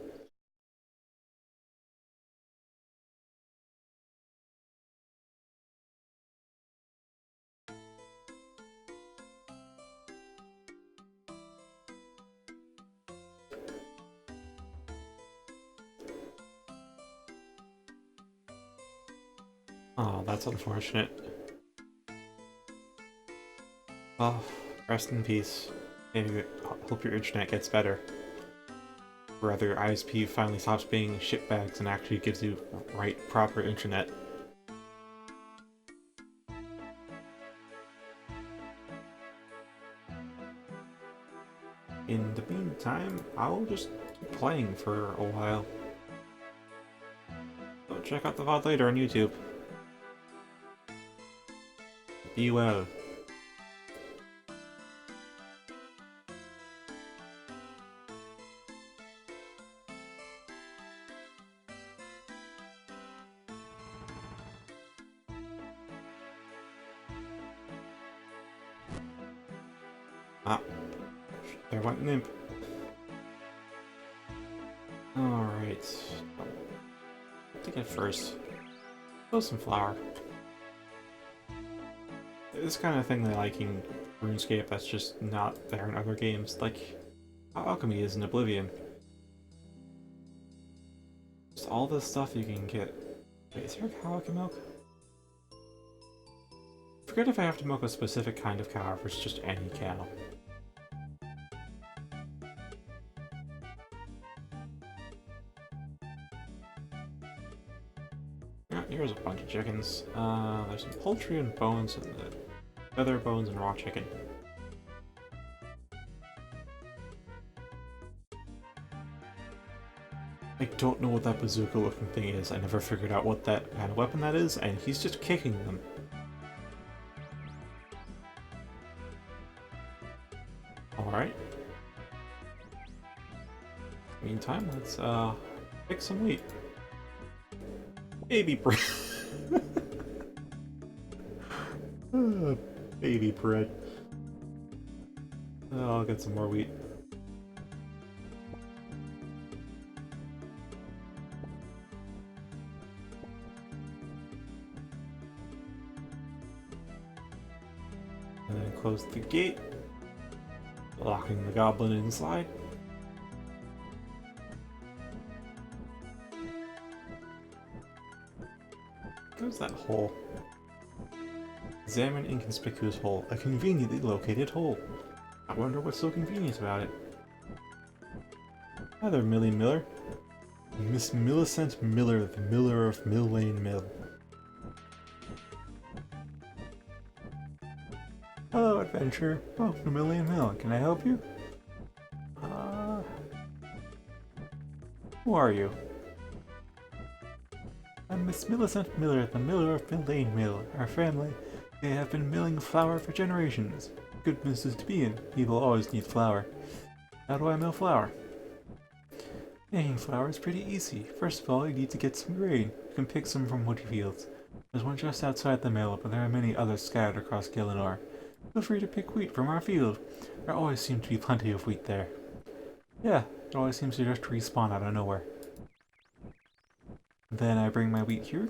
Oh, that's unfortunate. Oh, rest in peace. Maybe hope your internet gets better. Or rather, your ISP finally stops being shitbags and actually gives you proper internet. In the meantime, I'll just keep playing for a while. So check out the VOD later on YouTube. Be well. Ah, there went an imp. Alright. What to get first? Oh, some flour. This kind of thing they like in RuneScape that's just not there in other games, like alchemy is in Oblivion. Just all this stuff you can get. Wait, is there a cow I can milk? Forget if I have to milk a specific kind of cow or it's just any cow. Here's a bunch of chickens. There's some poultry and bones and the feather bones and raw chicken. I don't know what that bazooka looking thing is. I never figured out what that kind of weapon that is, and he's just kicking them. Alright. Meantime, let's pick some wheat. Baby bread. Baby bread. I'll get some more wheat. close the gate, locking the goblin inside. Goes that hole. Examine inconspicuous hole. A conveniently located hole. I wonder what's so convenient about it. Hi there, Millie Miller. Miss Millicent Miller, the miller of Mill Lane Mill. Hello, adventurer. Welcome to Mill Lane Mill. Can I help you? Who are you? I'm Miss Millicent Miller, the miller of Mill Lane Mill. Our family, they have been milling flour for generations. Good business to be in. People always need flour. How do I mill flour? Making flour is pretty easy. First of all, you need to get some grain. You can pick some from woody fields. There's one just outside the mill, but there are many others scattered across Gielinor. Feel free to pick wheat from our field. There always seems to be plenty of wheat there. Yeah, it always seems to just respawn out of nowhere. Then I bring my wheat here?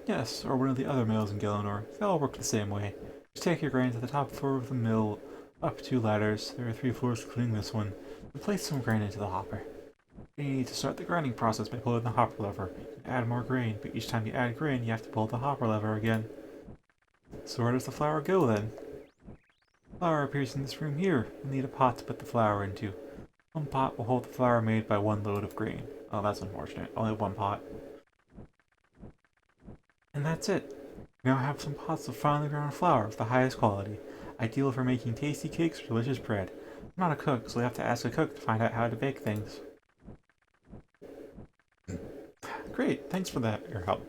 Yes, or one of the other mills in Gielinor. They all work the same way. Just take your grain to the top floor of the mill, up 2 ladders. There are 3 floors including this one, and place some grain into the hopper. You need to start the grinding process by pulling the hopper lever. You can add more grain, but each time you add grain, you have to pull the hopper lever again. So where does the flour go then? Flour appears in this room here. You'll need a pot to put the flour into. One pot will hold the flour made by 1 load of grain. Oh, that's unfortunate. Only 1 pot. And that's it. We now have some pots of finely ground flour of the highest quality, ideal for making tasty cakes or delicious bread. I'm not a cook, so we have to ask a cook to find out how to bake things. Great, thanks for that, your help.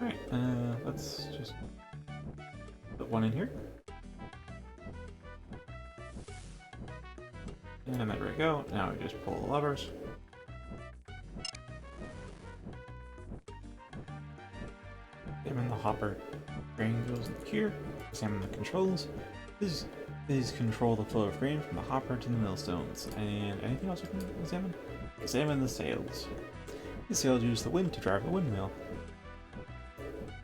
Alright, let's just put 1 in here. And there we go. Now we just pull the levers. Examine the hopper. Grain goes in here. Examine the controls. These control the flow of grain from the hopper to the millstones. And anything else we can examine? Examine the sails. These sails use the wind to drive the windmill.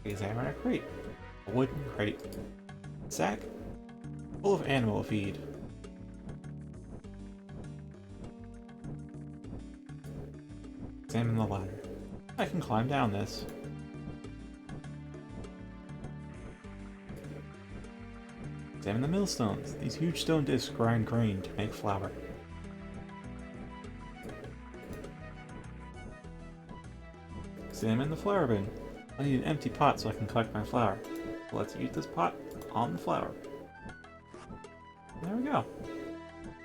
Examine a crate. A wooden crate. Sack full of animal feed. Examine the ladder. I can climb down this. Examine the millstones. These huge stone discs grind grain to make flour. Examine the flour bin. I need an empty pot so I can collect my flour. So let's use this pot on the flour. There we go.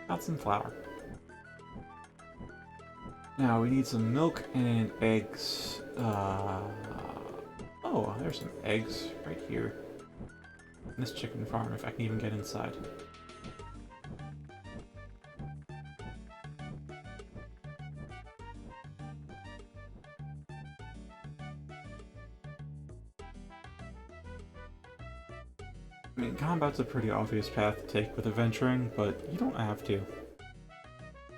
Got some flour. Now we need some milk and eggs. Oh, there's some eggs right here. In this chicken farm, if I can even get inside. I mean, combat's a pretty obvious path to take with adventuring, but you don't have to.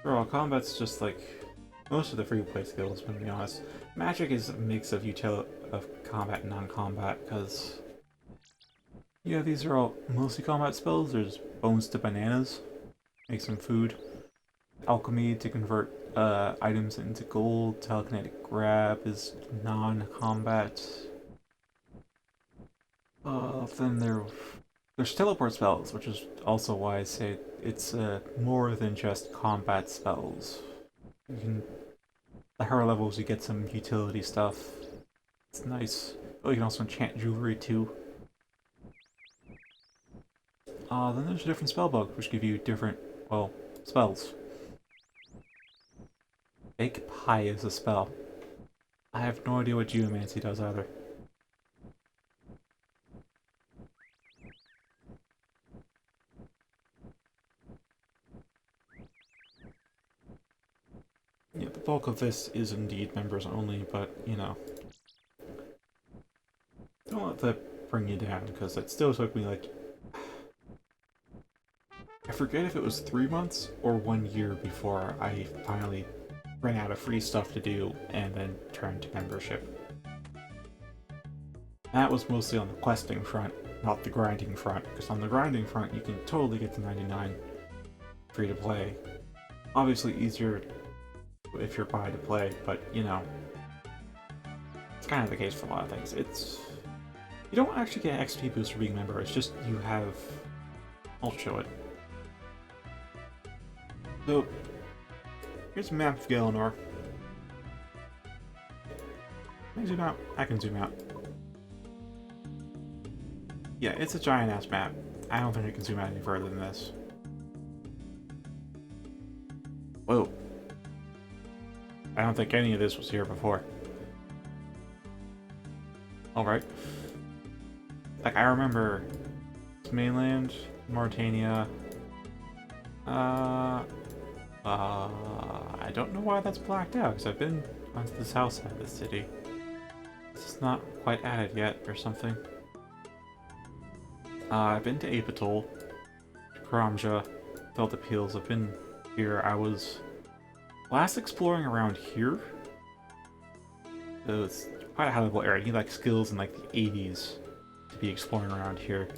For all, combat's just like most of the free-to-play skills, to be honest. Magic is a mix of combat and non-combat, because yeah, these are all mostly combat spells. There's bones to bananas, make some food. Alchemy to convert items into gold. Telekinetic grab is non-combat. Then there's teleport spells, which is also why I say it's more than just combat spells. You can, the higher levels, you get some utility stuff. It's nice. Oh, you can also enchant jewelry too. Then there's a different spell book, which give you different, well, spells. Bake pie is a spell. I have no idea what geomancy does either. Yeah, the bulk of this is indeed members only, but, you know, don't let that bring you down, because it still took me, like, I forget if it was 3 months or 1 year before I finally ran out of free stuff to do and then turned to membership. That was mostly on the questing front, not the grinding front, because on the grinding front you can totally get to 99 free to play. Obviously easier if you're buy to play, but you know, it's kind of the case for a lot of things. You don't actually get XP boost for being a member, it's just you have... I'll show it. So, here's a map of Galenor. Can I zoom out? I can zoom out. Yeah, it's a giant-ass map. I don't think I can zoom out any further than this. Whoa. I don't think any of this was here before. Alright. Like, I remember mainland, Mauritania. I don't know why that's blacked out, because I've been onto the south side of the city. It's not quite added yet, or something. I've been to Apatol, Karamja, felt the peels. I've been here. I was last exploring around here. So it's quite a high level area. You need like skills in like the 80s to be exploring around here.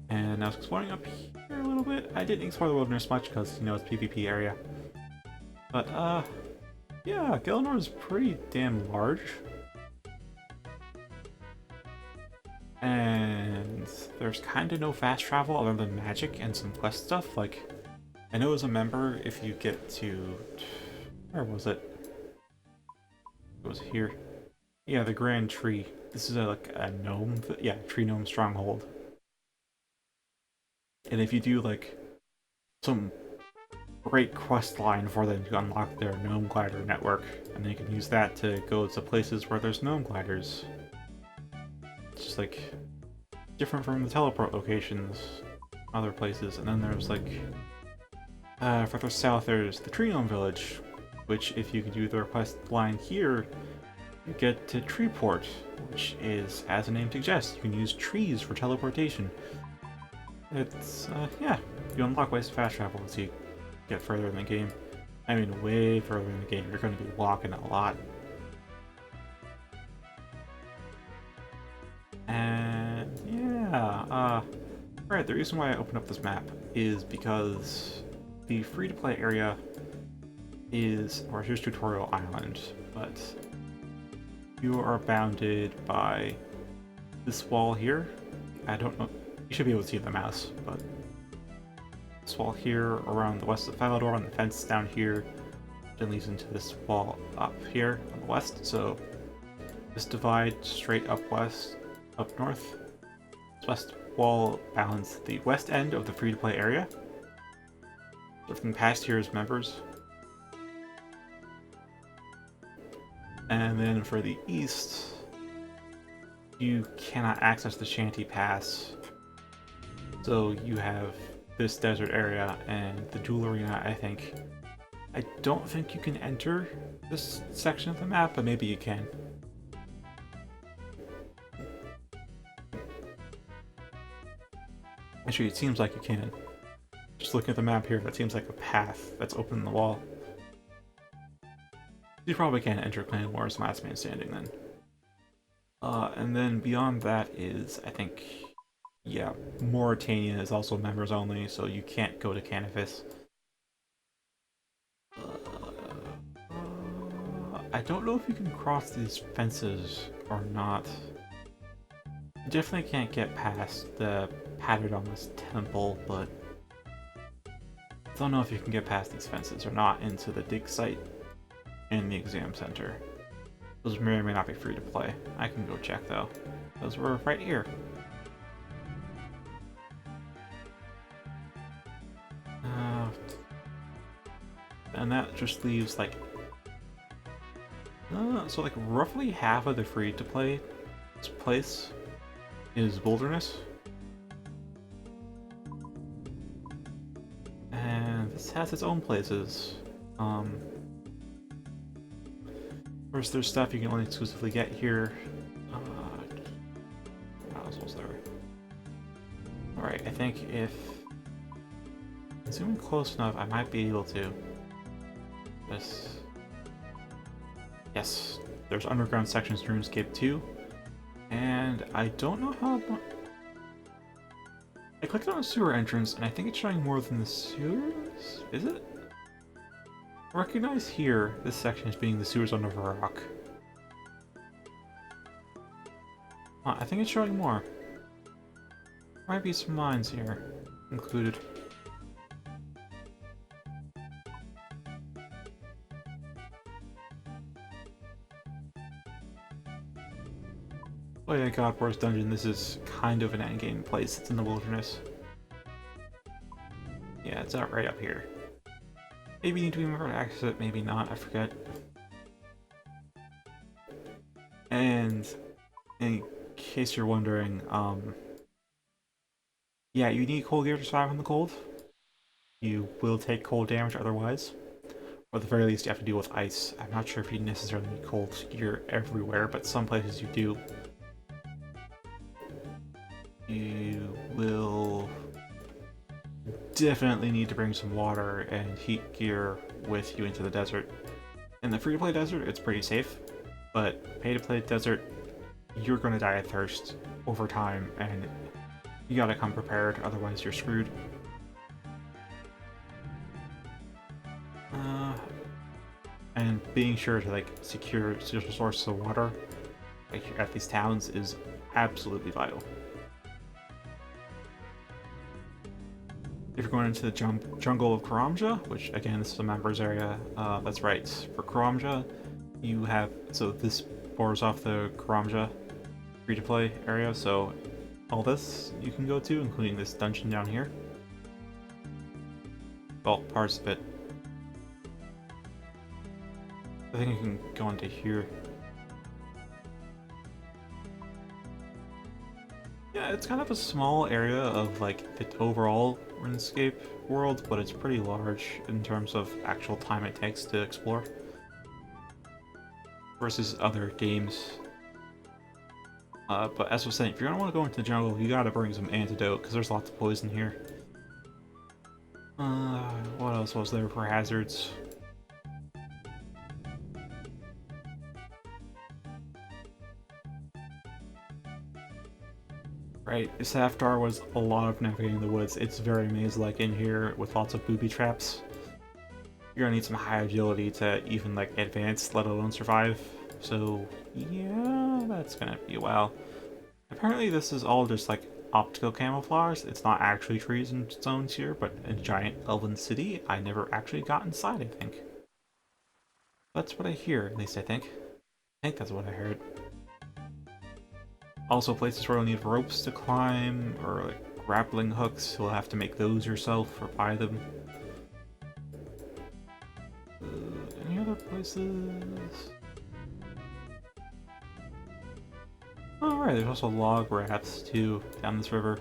And I was exploring up here a little bit. I didn't explore the wilderness much because, you know, it's PvP area. But, yeah, Galenor is pretty damn large. And there's kind of no fast travel other than magic and some quest stuff. Like, I know as a member, if you get to... Where was it? It was here. Yeah, the Grand Tree. This is like a gnome... Yeah, tree gnome stronghold. And if you do, like, some great quest line for them to unlock their gnome glider network, and then you can use that to go to places where there's gnome gliders. It's just, like, different from the teleport locations, other places. And then there's, like, further south there's the Tree Gnome Village, which, if you can do the request line here, you get to Treeport, which is, as the name suggests, you can use trees for teleportation. It's, yeah, you unlock ways to fast travel as you get further in the game. I mean, way further in the game. You're going to be walking a lot. And, yeah, right, the reason why I opened up this map is because the free-to-play area is, or here's Tutorial Island, but you are bounded by this wall here. I don't know. You should be able to see the mouse, but this wall here around the west of Falador, and the fence down here then leads into this wall up here on the west. So this divide straight up west, up north. This west wall bounds the west end of the free-to-play area. Everything past here is members. And then for the east, you cannot access the Shanty Pass. So you have this desert area and the Jewel Arena, I think. I don't think you can enter this section of the map, but maybe you can. Actually, it seems like you can. Just looking at the map here, that seems like a path that's open in the wall. You probably can't enter Clan Wars Last Man Standing then. And then beyond that is, I think... Yeah, Mauritania is also members only, so you can't go to Canifis. I don't know if you can cross these fences or not. You definitely can't get past the Paternomus Temple, but I don't know if you can get past these fences or not into the dig site and the exam center. Those may or may not be free to play. I can go check though. Those were right here. And that just leaves like so like roughly half of the free to play place is wilderness, and this has its own places. Of course, there's stuff you can only exclusively get here. Alright, I think if Zooming close enough, I might be able to. This. Yes, there's underground sections in RuneScape 2, and I don't know how. I clicked on a sewer entrance, and I think it's showing more than the sewers. Is it? I recognize here this section as being the sewers under a rock. I think it's showing more. Might be some mines here included. Oh yeah, God Wars Dungeon, this is kind of an endgame place. It's in the wilderness. Yeah, it's out right up here. Maybe you need to be able to access it, maybe not, I forget. And in case you're wondering, yeah, you need cold gear to survive in the cold. You will take cold damage otherwise. Or at the very least, you have to deal with ice. I'm not sure if you necessarily need cold gear everywhere, but some places you do. You will definitely need to bring some water and heat gear with you into the desert. In the free-to-play desert, it's pretty safe, but pay-to-play desert, you're going to die of thirst over time, and you gotta come prepared, otherwise you're screwed. And being sure to like secure sources of water like, at these towns is absolutely vital. If you're going into the jungle of Karamja, which again this is a members area, that's right. For Karamja, you have this borders off the Karamja free-to-play area, so all this you can go to, including this dungeon down here. Well, parts of it. I think I can go into here. Yeah, it's kind of a small area of like the overall RuneScape world, but it's pretty large in terms of actual time it takes to explore versus other games. But as I was saying, if you're gonna want to go into the jungle, you gotta bring some antidote because there's lots of poison here. What else was there for hazards? Right, Safdar was a lot of navigating the woods. It's very maze-like in here with lots of booby traps. You're gonna need some high agility to even like advance, let alone survive. So yeah, that's gonna be a while. Apparently this is all just like optical camouflage. It's not actually trees and stones here, but a giant elven city. I never actually got inside, I think. That's what I hear, at least I think. I think that's what I heard. Also places where you'll need ropes to climb, or like grappling hooks. You'll have to make those yourself or buy them. Any other places? Alright, there's also log rafts too down this river.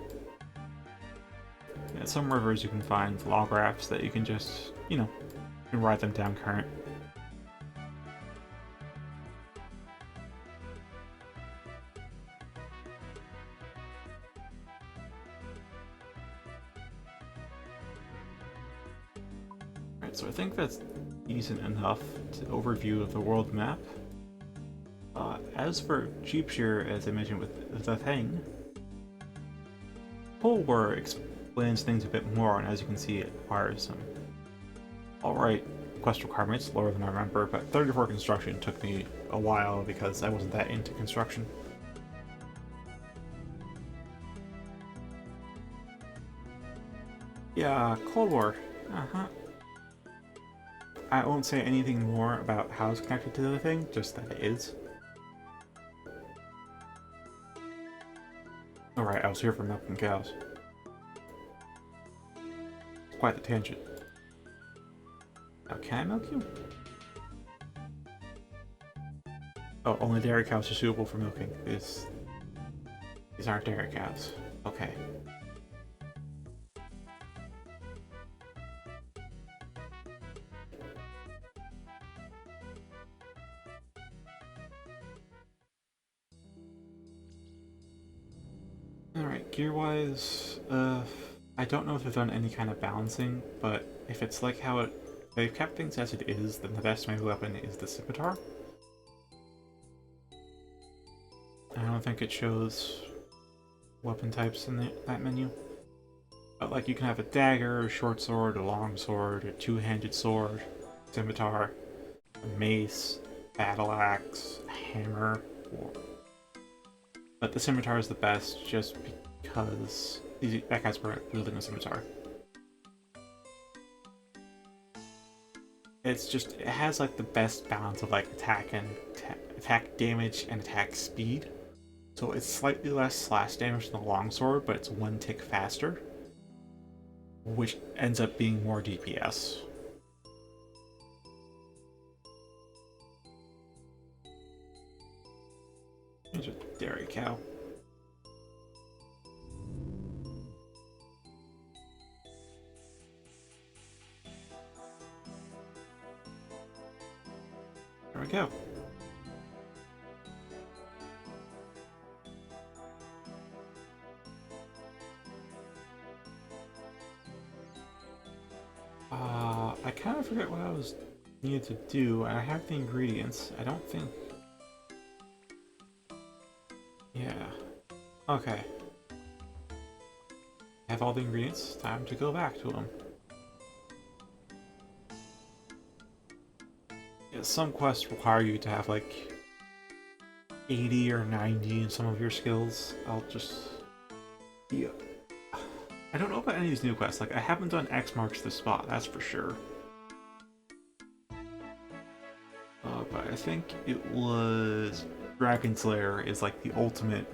Yeah, some rivers you can find log rafts that you can just, you know, you can ride them down current. Alright, so I think that's decent enough to overview of the world map. As for Sheepshire, as I mentioned with the thing, Polwar explains things a bit more, and as you can see, it requires some alright quest requirements, lower than I remember, but 34 construction took me a while because I wasn't that into construction. Yeah, Cold War. Uh-huh. I won't say anything more about how it's connected to the thing, just that it is. Alright, I was here for milking cows. It's quite the tangent. Now, can I milk you? Oh, only dairy cows are suitable for milking. These aren't dairy cows. Okay. Alright, gear-wise, I don't know if they've done any kind of balancing, but if it's like how they've kept things as it is, then the best melee weapon is the scimitar. I don't think it shows weapon types in that menu. But like you can have a dagger, a short sword, a long sword, a two-handed sword, scimitar, a mace, battle axe, a hammer. But the scimitar is the best just because that guy's wielding a scimitar. It has like the best balance of like attack damage and attack speed. So it's slightly less slash damage than the longsword, but it's one tick faster, which ends up being more DPS. There's a dairy cow. There we go. I kind of forget what I was needed to do. I have the ingredients. I don't think... Yeah. Okay. I have all the ingredients. Time to go back to them. Yeah, some quests require you to have like 80 or 90 in some of your skills. I'll just... Yeah. I don't know about any of these new quests. Like, I haven't done X marks the spot, that's for sure. But I think it was Dragon Slayer is like the ultimate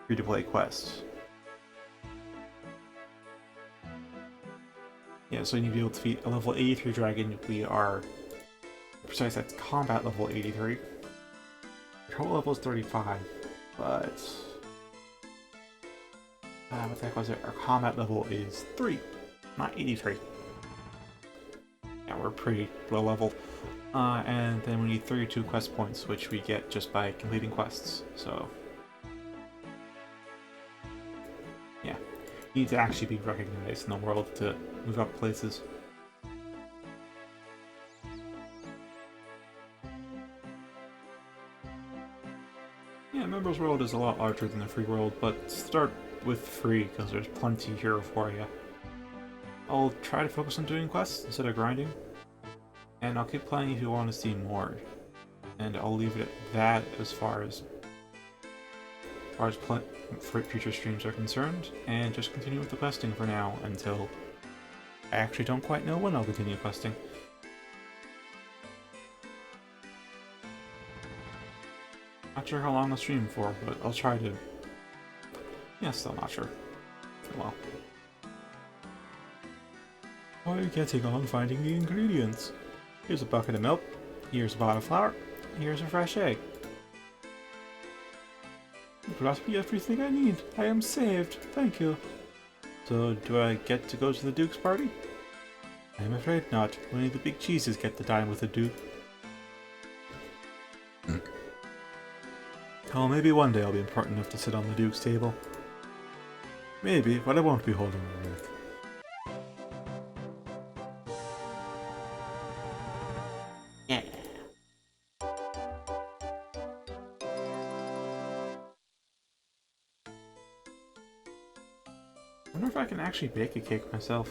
free-to-play quest. Yeah, so you need to be able to defeat a level 83 dragon. We are precise, that's combat level 83. Control level is 35, but what the heck was it? Our combat level is 3, not 83. Yeah, we're pretty low level. And then we need 32 quest points, which we get just by completing quests. So, yeah, you need to actually be recognized in the world to move up places. Yeah, Members World is a lot larger than the free world, but start with free because there's plenty here for you. I'll try to focus on doing quests instead of grinding. And I'll keep playing if you want to see more. And I'll leave it at that as far as future streams are concerned, and just continue with the questing for now until I actually don't quite know when I'll continue questing. Not sure how long I'll stream for, but I'll try to... Yeah, still not sure. Well. How are you getting on finding the ingredients? Here's a bucket of milk, here's a pot of flour, here's a fresh egg. You brought me everything I need. I am saved. Thank you. So, do I get to go to the Duke's party? I'm afraid not. Only the big cheeses get to dine with the Duke. Oh, maybe one day I'll be important enough to sit on the Duke's table. Maybe, but I won't be holding my breath. Yeah. I wonder if I can actually bake a cake myself.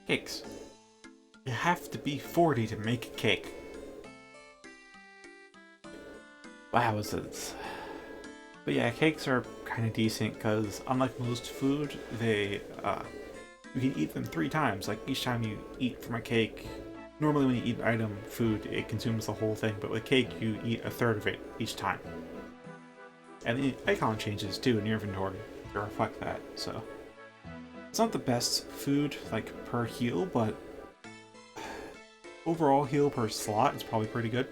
Cakes. You have to be 40 to make a cake. Wow, but yeah, cakes are kind of decent because unlike most food, they you can eat them 3 times. Like each time you eat from a cake, normally when you eat an food, it consumes the whole thing, but with cake, you eat a third of it each time. And the icon changes too in your inventory to reflect that, so. It's not the best food, like, per heal, but overall heal per slot is probably pretty good.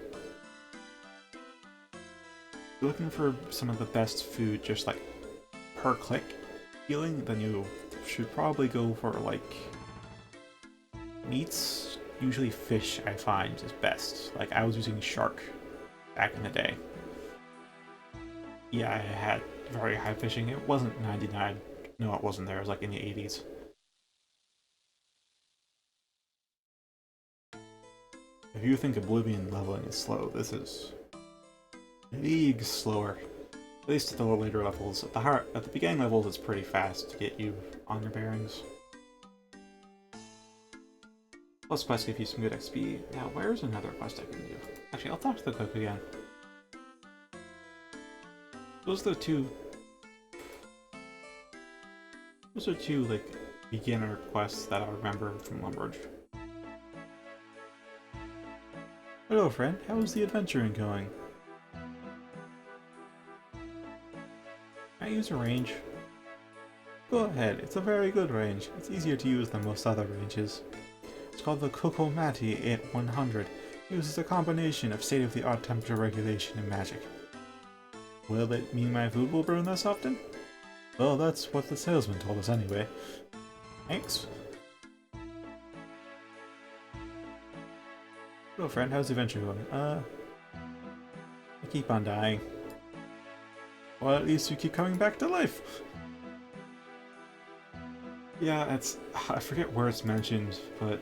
If you're looking for some of the best food, just like per click healing, then you should probably go for like meats. Usually fish, I find, is best. Like, I was using shark back in the day. Yeah, I had very high fishing. It wasn't 99. No, it wasn't there. It was like in the 80s. If you think Oblivion leveling is slow, this is leagues slower. At least at the later levels. At the beginning levels, it's pretty fast to get you on your bearings. Plus quests give you some good XP. Now, where's another quest I can do? Actually, I'll talk to the cook again. Those are two, like, beginner quests that I remember from Lumbridge. Hello, friend. How's the adventuring going? Can I use a range? Go ahead. It's a very good range. It's easier to use than most other ranges. It's called the Kokomati 8100. It uses a combination of state-of-the-art temperature regulation and magic. Will it mean my food will burn less often? Well, that's what the salesman told us anyway. Thanks. Hello, friend. How's the adventure going? I keep on dying. Well, at least you keep coming back to life. Yeah, I forget where it's mentioned, but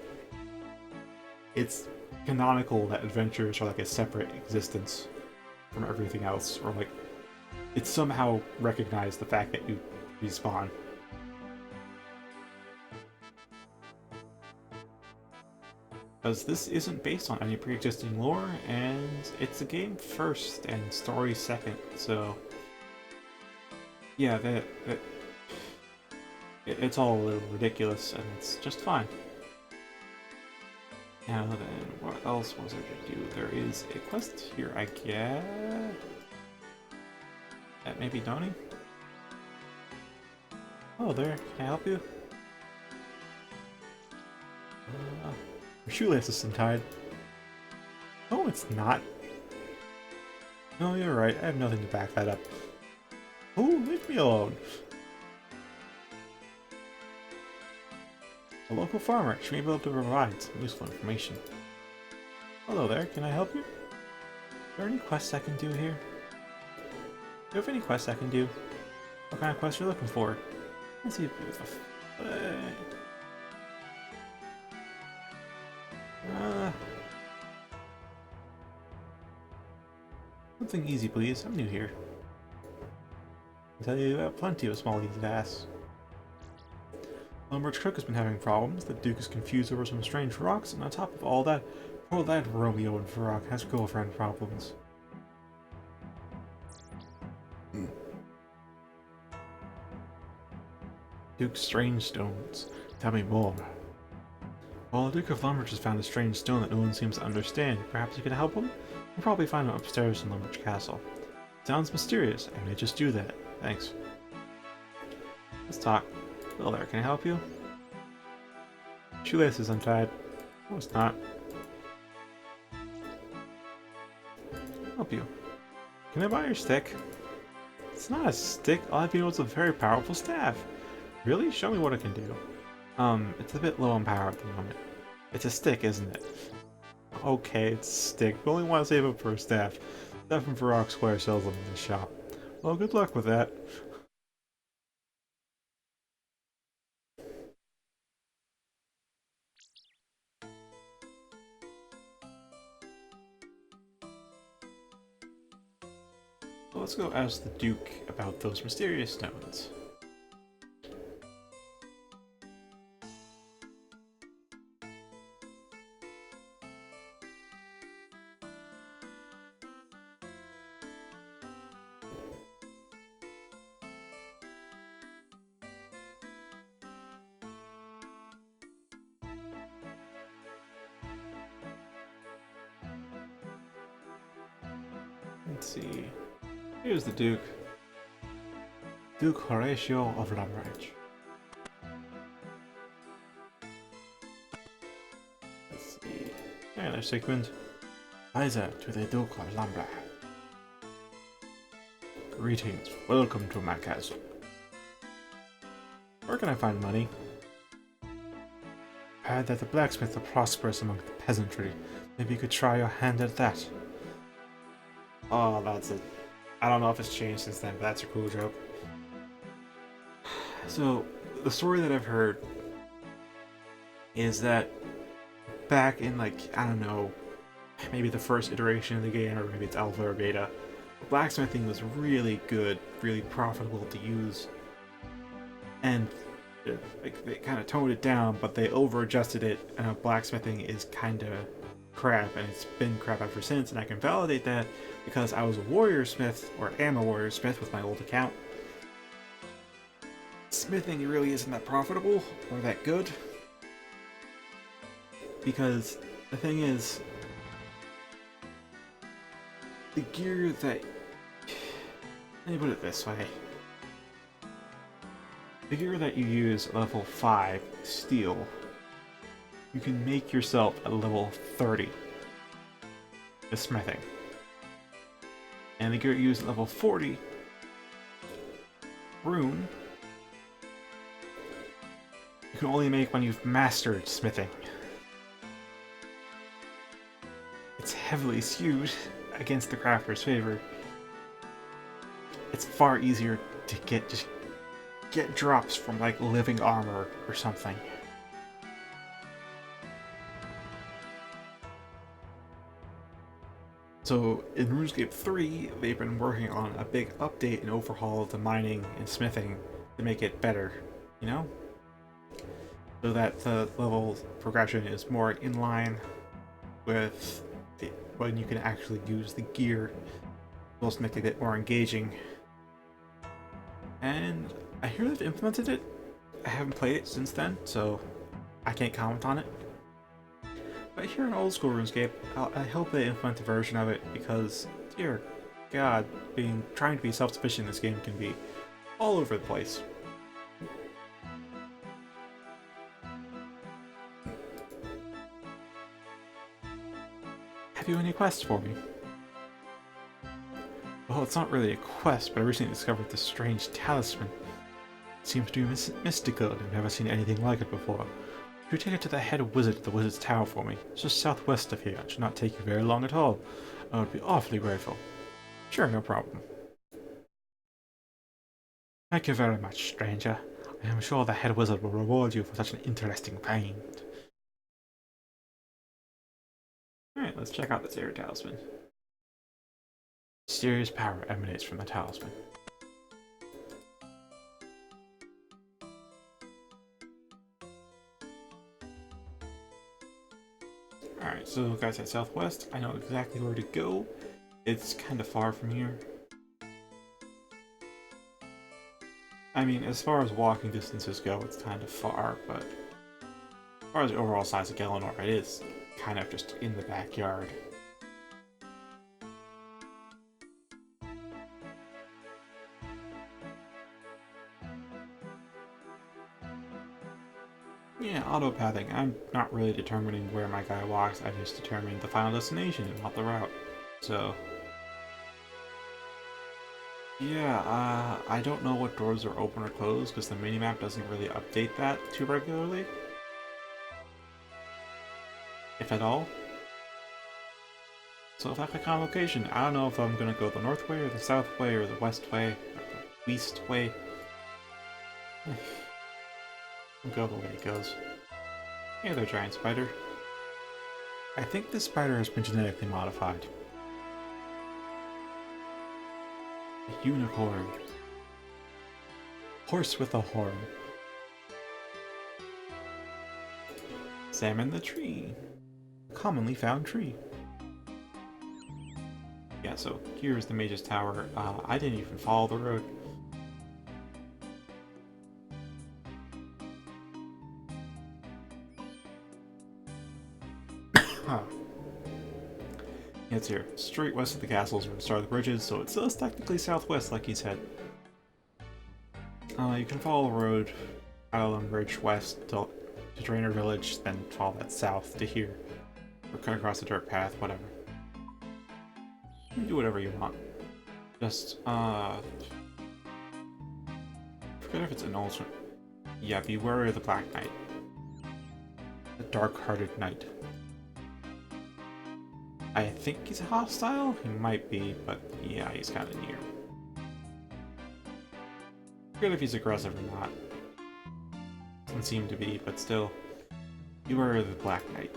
it's canonical that adventures are like a separate existence from everything else, or like it's somehow recognized the fact that you respawn. Because this isn't based on any pre-existing lore, and it's a game first and story second, so yeah, it's all a little ridiculous, and it's just fine. Now then, what else was there to do? There is a quest here, I guess. That may be Donnie. Oh, there. Can I help you? Your shoelace is untied. No, it's not. No, you're right. I have nothing to back that up. Oh, leave me alone. A local farmer should be able to provide some useful information. Hello there, can I help you? Are there any quests I can do here? Do you have any quests I can do? What kind of quests are you looking for? Let's see if something easy, please. I'm new here. I'll tell you about plenty of small easy tasks. Lumbridge Cook has been having problems. The Duke is confused over some strange rocks, and on top of all that, poor lad Romeo and Farrak has girlfriend problems. Duke's strange stones. Tell me more. Well, the Duke of Lumbridge has found a strange stone that no one seems to understand. Perhaps you can help him? You'll probably find him upstairs in Lumbridge Castle. Sounds mysterious. I may just do that. Thanks. Let's talk. Hello there, can I help you? Shoelace is untied. No, it's not. Help you. Can I buy your stick? It's not a stick. All I have to know is a very powerful staff. Really? Show me what it can do. It's a bit low on power at the moment. It's a stick, isn't it? Okay, it's a stick. We only want to save it for a staff. Staff from Farrak Square sells them in the shop. Well, good luck with that. Let's go ask the Duke about those mysterious stones. Let's see. Here's the Duke. Duke Horatio of Lumbridge. Let's see. Hey there, Sigmund. Liza to the Duke of Lumbridge. Greetings. Welcome to my castle. Where can I find money? I heard that the blacksmiths are prosperous among the peasantry. Maybe you could try your hand at that. Oh, that's it. I don't know if it's changed since then, but that's a cool joke. So, the story that I've heard is that back in, like, I don't know, maybe the first iteration of the game, or maybe it's alpha or beta, blacksmithing was really good, really profitable to use. And they kind of toned it down, but they over-adjusted it, and blacksmithing is kind of crap, and it's been crap ever since, and I can validate that because I was a warrior smith, or am a warrior smith with my old account. Smithing really isn't that profitable, or that good, because the thing is, the gear that... Let me put it this way. The gear that you use at level 5, steel, you can make yourself at level 30 with smithing. And the gear you use at level 40, rune, you can only make when you've mastered smithing. It's heavily skewed against the crafter's favor. It's far easier to get drops from like living armor or something. So in RuneScape 3, they've been working on a big update and overhaul of the mining and smithing to make it better, you know? So that the level progression is more in line with when you can actually use the gear. It'll also make it a bit more engaging. And I hear they've implemented it. I haven't played it since then, so I can't comment on it. But here in old school RuneScape, I hope they implement a version of it because, dear God, trying to be self-sufficient in this game can be all over the place. Have you any quests for me? Well, it's not really a quest, but I recently discovered this strange talisman. It seems to be mystical, and I've never seen anything like it before. Could you take it to the head wizard at the wizard's tower for me? It's just southwest of here. It should not take you very long at all. I would be awfully grateful. Sure, no problem. Thank you very much, stranger. I am sure the head wizard will reward you for such an interesting find. Alright, let's check out this air talisman. Mysterious power emanates from the talisman. Alright, so guys, at southwest, I know exactly where to go. It's kind of far from here. I mean, as far as walking distances go, it's kind of far, but as far as the overall size of Galanor, it is kind of just in the backyard. Yeah, auto-pathing. I'm not really determining where my guy walks, I just determine the final destination and not the route. So... yeah, I don't know what doors are open or closed, because the minimap doesn't really update that too regularly. If at all. So if I click on location, I don't know if I'm gonna go the north way, or the south way, or the west way, or the east way. I'll go the way it goes. Hey there, giant spider. I think this spider has been genetically modified. A unicorn. Horse with a horn. Salmon the tree. A commonly found tree. Yeah, so here's the Mage's Tower. I didn't even follow the road. It's here, straight west of the castles where the Star of the Bridges, so it still is technically southwest, like he said. You can follow the road, Island Bridge west to Drainer Village, then follow that south to here. Or cut across the dirt path, whatever. You can do whatever you want. Just, forget if it's an alternate. Yeah, beware of the Black Knight. The dark-hearted knight. I think he's hostile? He might be, but yeah, he's kind of near. Good if he's aggressive or not. Doesn't seem to be, but still. You are the Black Knight.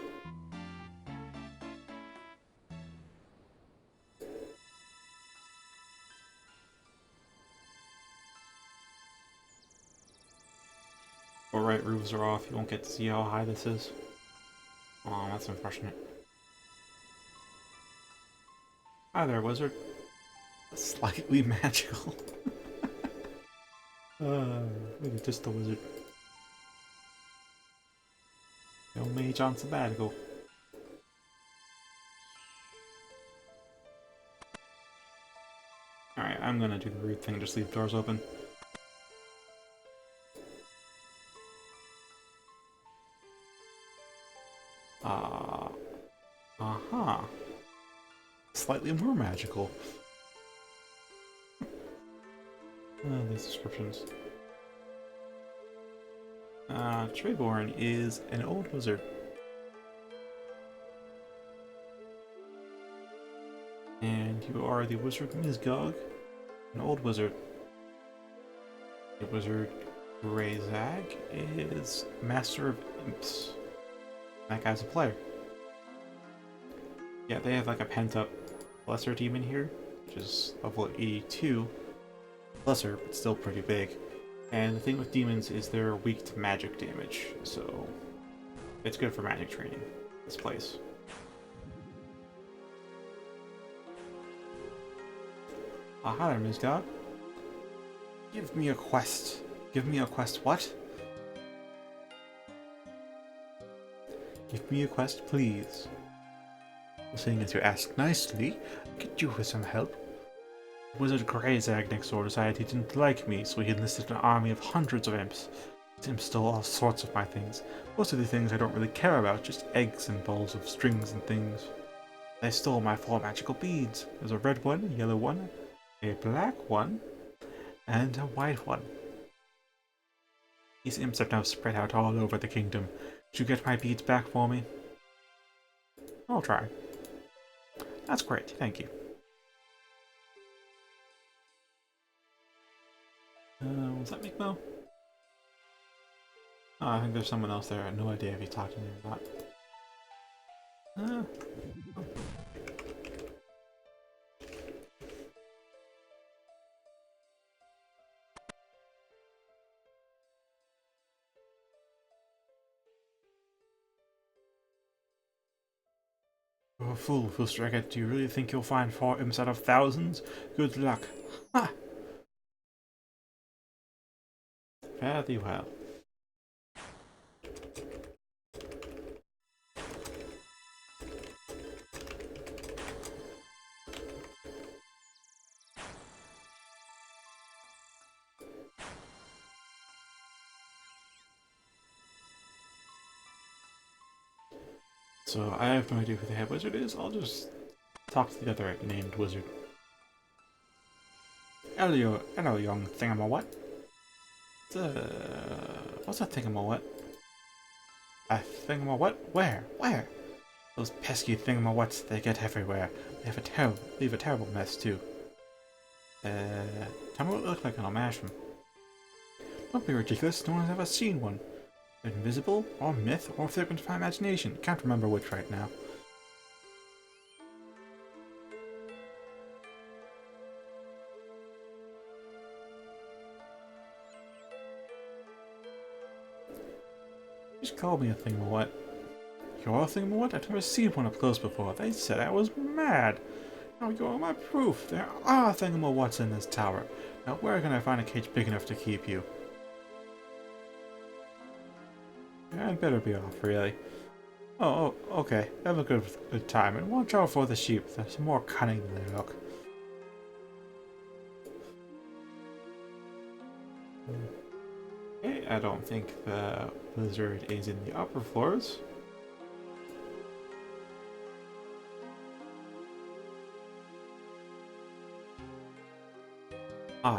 Alright, roofs are off. You won't get to see how high this is. Oh, that's unfortunate. Hi there, wizard. Slightly magical. Maybe just the wizard. No mage on sabbatical. Alright, I'm gonna do the rude thing, just leave doors open. Uh-huh. Slightly more magical. These descriptions. Treborn is an old wizard. And you are the wizard Mizgog, an old wizard. The wizard Greyzag is master of imps. That guy's a player. Yeah, they have like a pent-up lesser demon here, which is level 82. Lesser, but still pretty big. And the thing with demons is they're weak to magic damage, so it's good for magic training, this place. Hi there, Ms. God. Give me a quest. Give me a quest what? Give me a quest, please. Seeing as you ask nicely, I could do with some help. Wizard Greyzag next door decided he didn't like me, so he enlisted an army of hundreds of imps. These imps stole all sorts of my things. Most of the things I don't really care about, just eggs and balls of strings and things. They stole my 4 magical beads. There's a red one, a yellow one, a black one, and a white one. These imps are now spread out all over the kingdom. Could you get my beads back for me? I'll try. That's great, thank you. Was that Mikmo? Oh, I think there's someone else there. I have no idea if he talked to me or not. You're a fool, Fustraget. Do you really think you'll find 4 imps out of thousands? Good luck. Ha! Fare thee well. So, I have no idea who the head wizard is. I'll just talk to the other named wizard. Hello, young thingamawhat. What's a thingamawhat? A thingamawhat? Where? Where? Those pesky thingamawhats, they get everywhere. They leave a terrible mess too. Tell me what it looks like and I'll mash them. Don't be ridiculous, no one's ever seen one. They're invisible, or myth, or figment of my imagination. Can't remember which right now. Just called me a thingamawhat. You're a thingamawhat? I've never seen one up close before. They said I was mad. Now you're my proof. There are thingamawhats in this tower. Now where can I find a cage big enough to keep you? I'd better be off, really. Oh, okay. Have a good time, and watch out for the sheep. They're more cunning than they look. Okay, I don't think the lizard is in the upper floors.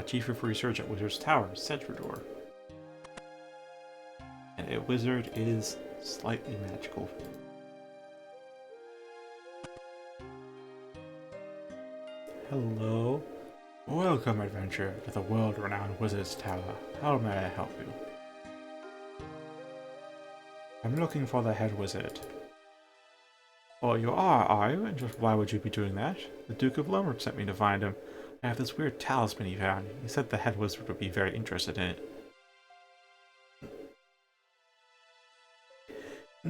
Chief of Research at Wizard's Tower, Cedrador. And a wizard is slightly magical. Hello. Welcome, adventurer, to the world-renowned Wizard's Tower. How may I help you? I'm looking for the head wizard. Oh, you are you? And just why would you be doing that? The Duke of Lumber sent me to find him. I have this weird talisman he found. He said the head wizard would be very interested in it.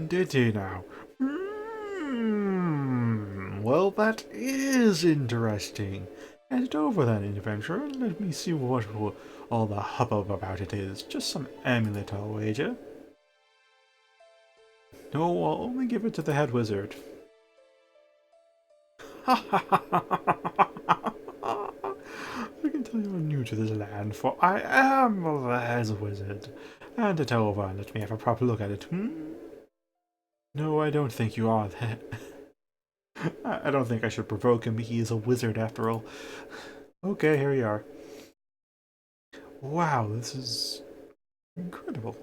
Did he now? Well, that is interesting. Hand it over then, adventurer, and let me see what all the hubbub about it is. Just some amulet, I'll wager. No, I'll only give it to the head wizard. I can tell you're new to this land, for I am the head wizard. Hand it over and let me have a proper look at it. No, I don't think you are that. I don't think I should provoke him. He is a wizard after all. Okay, here you are. Wow, this is incredible.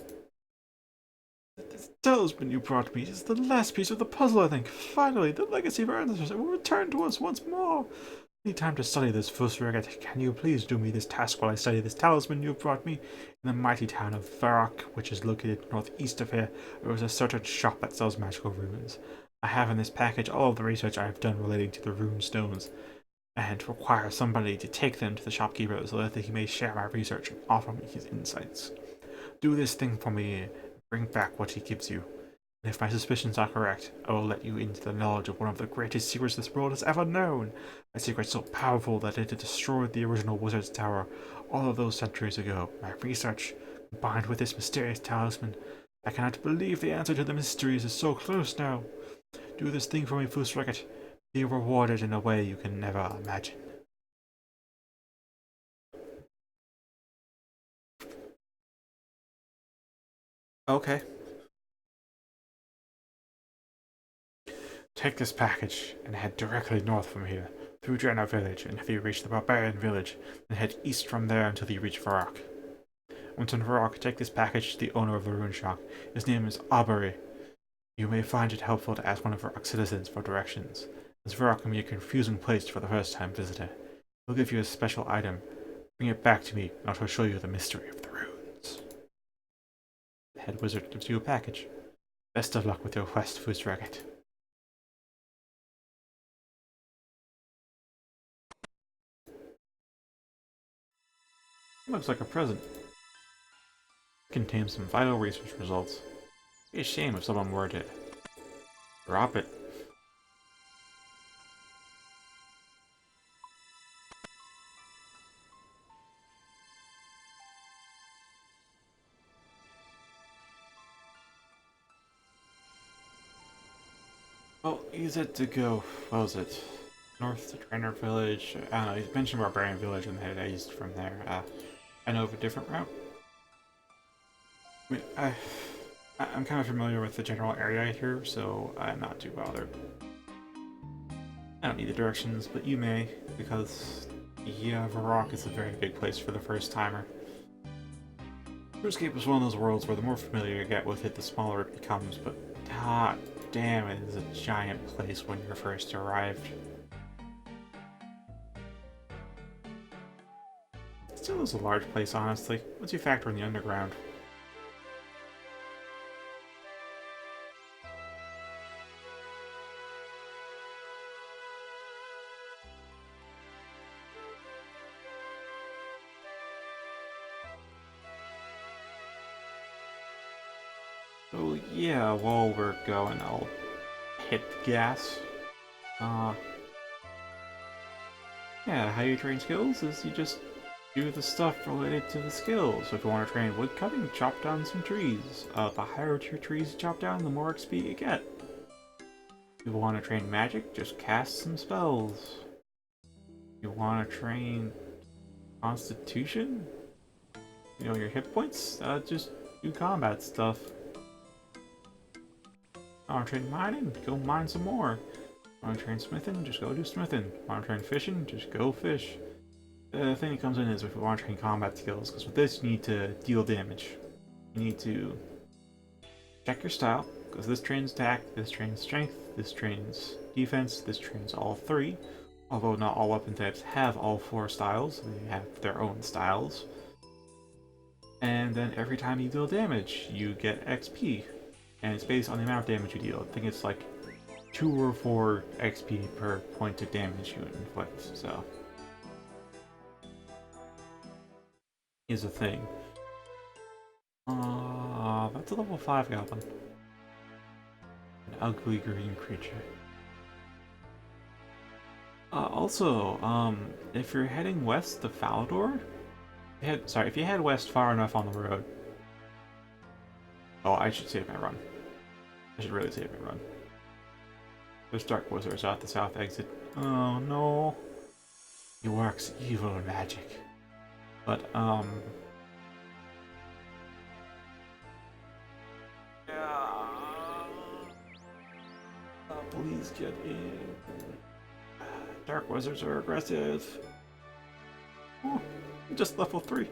This talisman you brought me is the last piece of the puzzle, I think. Finally, the legacy of our ancestors will return to us once more. I need time to study this first regret. Can you please do me this task while I study this talisman you've brought me? In the mighty town of Varrock, which is located northeast of here, there is a certain shop that sells magical runes. I have in this package all of the research I have done relating to the rune stones, and require somebody to take them to the shopkeeper so that he may share my research and offer me his insights. Do this thing for me, and bring back what he gives you. And if my suspicions are correct, I will let you into the knowledge of one of the greatest secrets this world has ever known. A secret so powerful that it had destroyed the original Wizard's Tower all of those centuries ago. My research, combined with this mysterious talisman, I cannot believe the answer to the mysteries is so close now. Do this thing for me, Foosricket. Be rewarded in a way you can never imagine. Okay. Take this package and head directly north from here, through Drena village, and if you reach the barbarian village, then head east from there until you reach Varrock. Once in Varrock, take this package to the owner of the rune shop. His name is Aubrey. You may find it helpful to ask one of Varrock's citizens for directions, as Varrock can be a confusing place for the first-time visitor. He'll give you a special item. Bring it back to me, and I shall show you the mystery of the runes. The head wizard gives you a package. Best of luck with your quest, Foosracket. Looks like a present. It contains some vital research results. It'd be a shame if someone were to drop it. Well, he said to go, what was it? North to Trainer Village. I don't know, he mentioned Barbarian Village and headed east from there. I know of a different route. I mean, I'm kind of familiar with the general area here, so I'm not too bothered. I don't need the directions, but you may, because, yeah, Varrock is a very big place for the first timer. RuneScape is one of those worlds where the more familiar you get with it, the smaller it becomes, but god damn, it is a giant place when you're first arrived. It still is a large place, honestly, once you factor in the underground. So yeah, while we're going, I'll hit the gas. Yeah, how you train skills is you just do the stuff related to the skills. So if you want to train woodcutting, chop down some trees. The higher tier trees you chop down, the more XP you get. If you want to train magic, just cast some spells. If you want to train constitution, you know, your hit points, just do combat stuff. Want to train mining? Go mine some more. Want to train smithing? Just go do smithing. Want to train fishing? Just go fish. The thing that comes in is if you want to train combat skills, because with this you need to deal damage. You need to check your style, because this trains attack, this trains strength, this trains defense, this trains all three. Although not all weapon types have all 4 styles, they have their own styles. And then every time you deal damage, you get XP. And it's based on the amount of damage you deal. I think it's like 2 or 4 XP per point of damage you inflict, so. Is a thing. That's a level 5 goblin. An ugly green creature. Also, if you're heading west to Falador, if you head west far enough on the road. Oh, I should save my run. I should really save my run. There's dark wizards out the south exit. Oh no. He works evil magic. But, please get in. Dark wizards are aggressive. Oh, just level 3.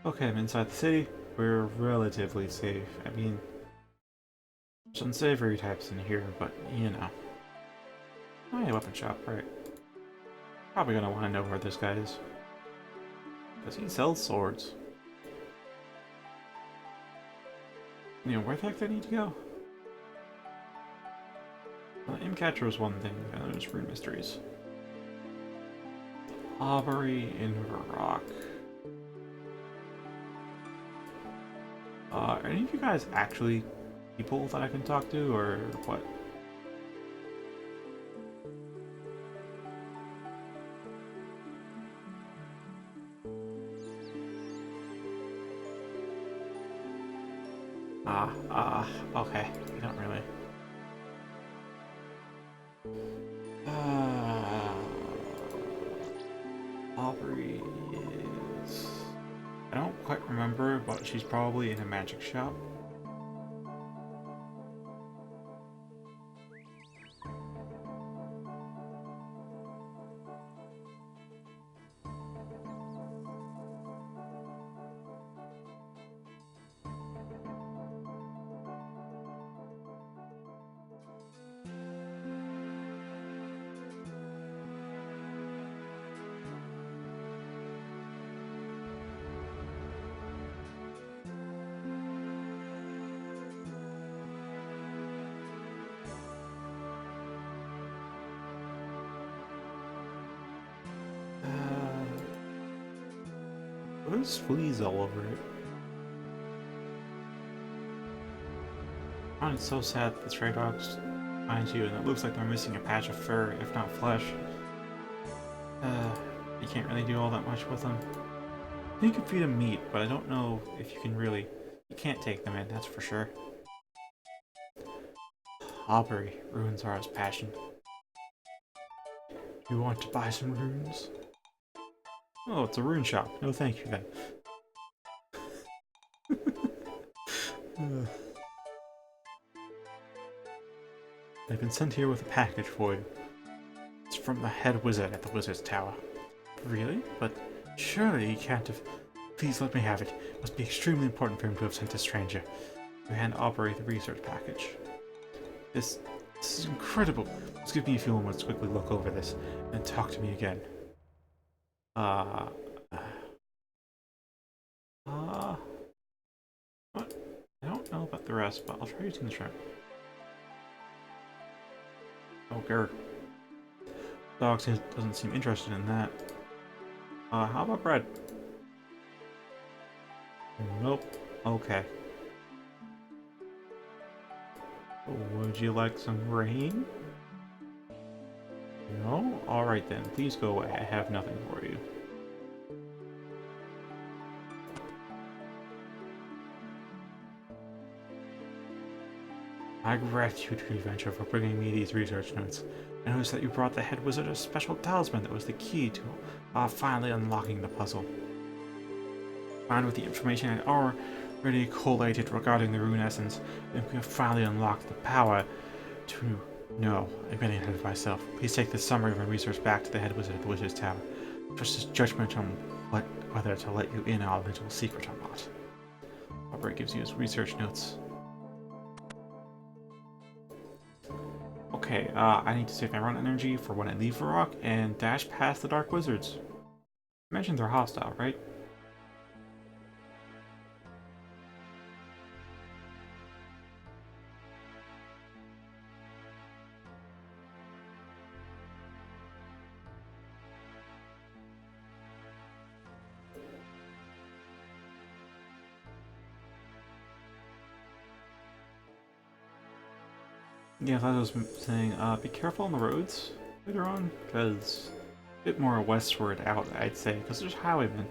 Okay, I'm inside the city. We're relatively safe. I mean, there's unsavory types in here, but you know. Oh yeah, weapon shop, right. Probably gonna want to know where this guy is. Because he sells swords. You know, where the heck do I need to go? Imcatcher is one thing, and there's rune mysteries. Aubrey in Varrock. Are any of you guys actually people that I can talk to, or what? Okay. You don't really. Aubrey is... I don't quite remember, but she's probably in a magic shop. There's fleas all over it. Oh, it's so sad that the stray dogs find you, and it looks like they're missing a patch of fur, if not flesh. You can't really do all that much with them. You can feed them meat, but I don't know if you can really... You can't take them in, that's for sure. Aubrey, runes are his passion. You want to buy some runes? Oh, it's a rune shop. No thank you then. They've been sent here with a package for you. It's from the head wizard at the wizard's tower. Really? But surely he can't have... Please let me have it. It must be extremely important for him to have sent a stranger. You hand Aubrey the research package. This is incredible. Just give me a few moments to quickly look over this, and talk to me again. What? I don't know about the rest, but I'll try using the shrimp. Oh, grr. Dog doesn't seem interested in that. How about bread? Nope. Okay. Would you like some rain? No? Alright then, please go away. I have nothing for you. I gratitude to the adventure for bringing me these research notes. I noticed that you brought the head wizard a special talisman that was the key to finally unlocking the puzzle. Armed with the information I had already collated regarding the rune essence, and we have finally unlocked the power to... No, I'm getting ahead of myself. Please take this summary of my research back to the head wizard at the wizard's tower. Trust his judgment on whether to let you in our little secret or not. Aubrey gives you his research notes. Okay, Okay, I need to save my run energy for when I leave the rock and dash past the Dark Wizards. I mentioned they're hostile, right? Yeah, as I was saying, be careful on the roads later on, because a bit more westward out, I'd say, because there's highwaymen.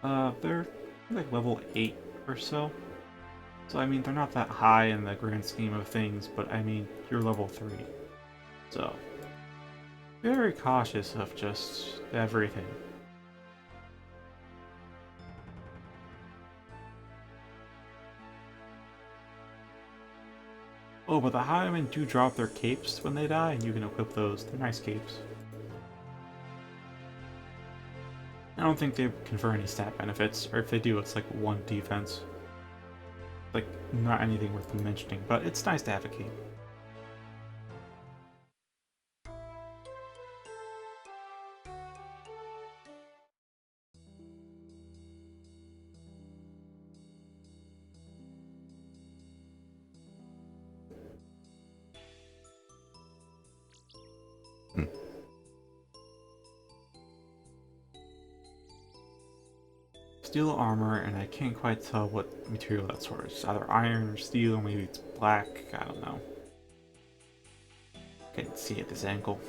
They're like level 8 or so. So, I mean, they're not that high in the grand scheme of things, but I mean, you're level 3. So, very cautious of just everything. Oh, but the highwaymen do drop their capes when they die, and you can equip those. They're nice capes. I don't think they confer any stat benefits, or if they do, it's like 1 defense. Like, not anything worth mentioning, but it's nice to have a cape. Steel armor, and I can't quite tell what material that's for. It's either iron or steel, maybe it's black, I don't know. Can't see at this angle.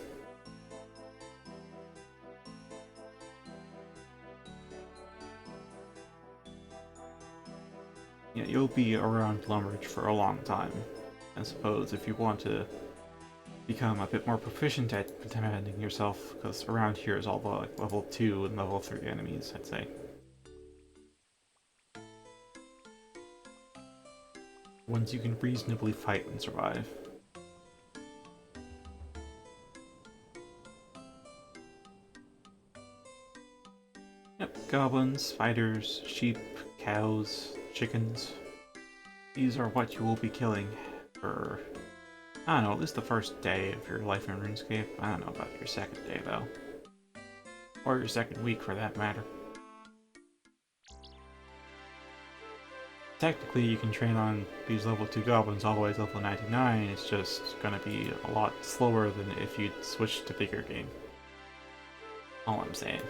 Yeah, you'll be around Lumberage for a long time, I suppose, if you want to become a bit more proficient at defending yourself, because around here is all the like, level 2 and level 3 enemies, I'd say. Ones you can reasonably fight and survive. Yep, goblins, spiders, sheep, cows, chickens. These are what you will be killing for, I don't know, at least the first day of your life in RuneScape. I don't know about your second day, though. Or your second week, for that matter. Technically, you can train on these level 2 goblins all the way to level 99, it's just gonna be a lot slower than if you'd switched to bigger game. All I'm saying.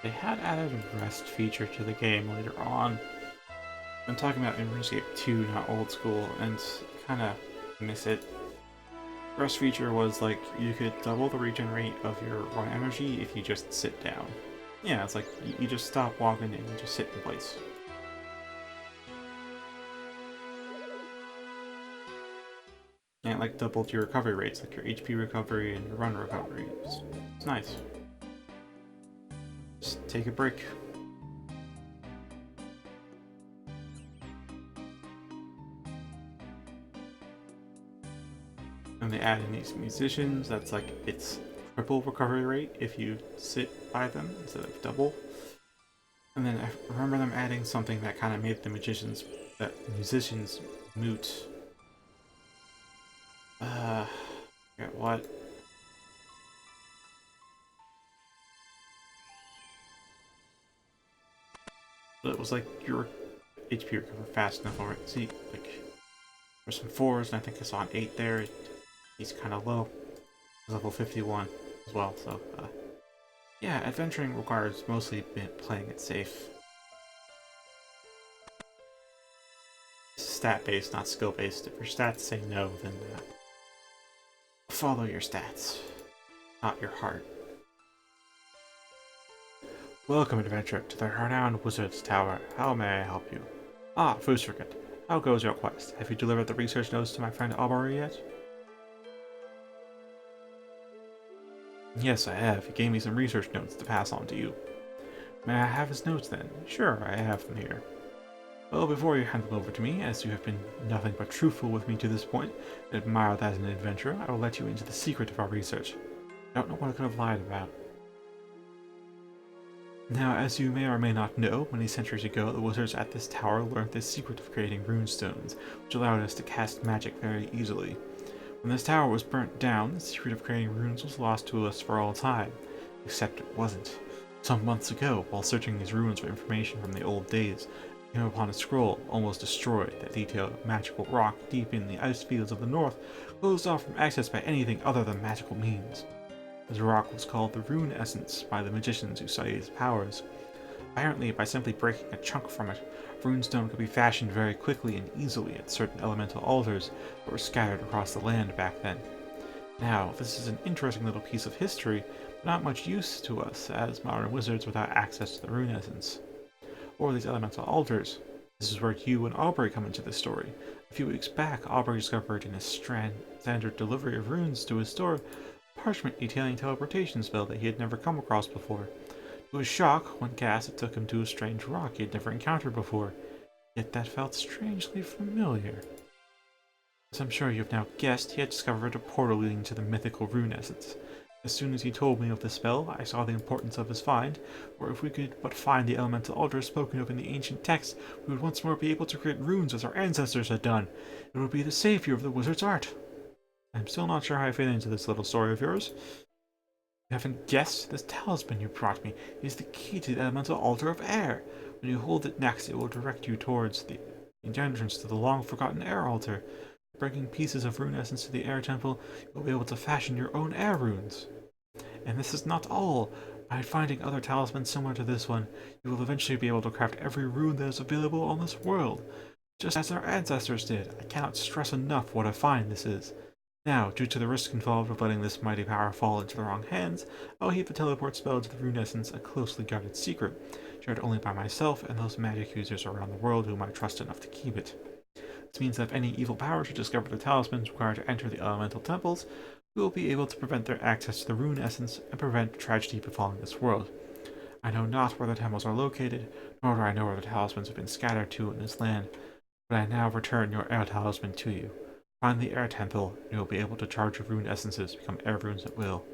They had added a rest feature to the game later on. I'm talking about in RuneScape 2, not old school, and kinda miss it. Rest feature was like you could double the regen rate of your run energy if you just sit down. Yeah, it's like you just stop walking and you just sit in place. And it like doubled your recovery rates, like your HP recovery and your run recovery. It's nice. Just take a break. And they add in these musicians, that's like it's triple recovery rate if you sit by them instead of double. And then I remember them adding something that kind of made the musicians moot. Forget what. But it was like your HP recover fast enough already. See, like there's some 4s, and I think I saw an 8 there. He's kind of low. He's level 51 as well, so yeah, adventuring requires mostly playing it safe. Stat-based, not skill-based. If your stats say no, then follow your stats, not your heart. Welcome, adventurer, to the renowned Wizard's Tower. How may I help you? Ah, Foosterkit. How goes your quest? Have you delivered the research notes to my friend Aubrey yet? Yes, I have. He gave me some research notes to pass on to you. May I have his notes then? Sure, I have them here. Well, before you hand them over to me, as you have been nothing but truthful with me to this point, and admire that as an adventurer, I will let you into the secret of our research. I don't know what I could have lied about. Now, as you may or may not know, many centuries ago, the wizards at this tower learned the secret of creating runestones, which allowed us to cast magic very easily. When this tower was burnt down, the secret of creating runes was lost to us for all time. Except it wasn't. Some months ago, while searching these ruins for information from the old days, I came upon a scroll, almost destroyed, that detailed a magical rock deep in the ice fields of the north, closed off from access by anything other than magical means. This rock was called the Rune Essence by the magicians who studied its powers. Apparently, by simply breaking a chunk from it, runestone could be fashioned very quickly and easily at certain elemental altars that were scattered across the land back then. Now, this is an interesting little piece of history, but not much use to us as modern wizards without access to the Rune Essence, or these elemental altars. This is where you and Aubrey come into the story. A few weeks back, Aubrey discovered in a standard delivery of runes to his store a parchment detailing teleportation spell that he had never come across before. To his shock, when cast, it took him to a strange rock he had never encountered before, yet that felt strangely familiar. As I'm sure you have now guessed, he had discovered a portal leading to the mythical Rune Essence. As soon as he told me of the spell, I saw the importance of his find, for if we could but find the elemental altar spoken of in the ancient texts, we would once more be able to create runes as our ancestors had done. It would be the savior of the wizard's art. I'm still not sure how I fit into this little story of yours. You haven't guessed? This talisman you brought me is the key to the elemental altar of air. When you hold it next, it will direct you towards the entrance to the long-forgotten air altar. Bringing pieces of rune essence to the air temple, you'll be able to fashion your own air runes. And this is not all. By finding other talismans similar to this one, you will eventually be able to craft every rune that is available on this world, just as our ancestors did. I cannot stress enough what a find this is. Now, due to the risk involved of letting this mighty power fall into the wrong hands, I will keep the teleport spell to the rune essence a closely guarded secret, shared only by myself and those magic users around the world whom I trust enough to keep it. This means that if any evil power should discover the talismans required to enter the elemental temples, we will be able to prevent their access to the rune essence and prevent tragedy befalling this world. I know not where the temples are located, nor do I know where the talismans have been scattered to in this land, but I now return your air talisman to you. Find the air temple, and you will be able to charge your rune essences to become air runes at will.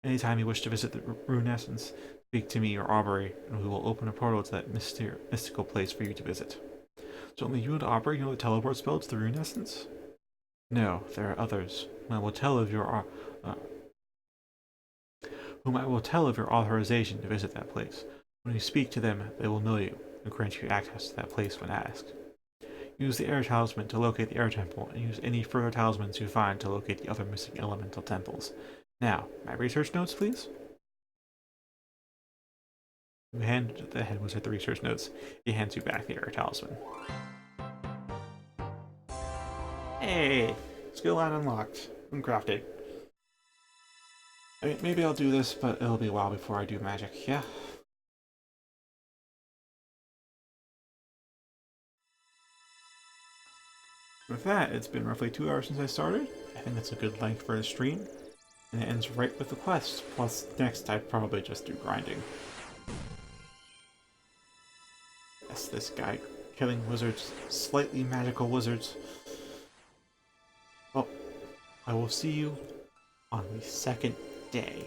Anytime you wish to visit the rune essence, speak to me or Aubrey, and we will open a portal to that mystical place for you to visit. So only you and Aubrey know the teleport spell to the rune essence? No, there are others, whom I will tell of your authorization to visit that place. When you speak to them, they will know you and grant you access to that place when asked. Use the air talisman to locate the air temple, and use any further talismans you find to locate the other missing elemental temples. Now, my research notes, please? You hand the head wizard the research notes. He hands you back the air talisman. Hey! Skill line unlocked. Uncrafted. I mean, maybe I'll do this, but it'll be a while before I do magic, yeah? With that, it's been roughly 2 hours since I started. I think that's a good length for a stream. And it ends right with the quest. Plus, next I'd probably just do grinding. Yes, this guy killing wizards, slightly magical wizards. Well, I will see you on the second day.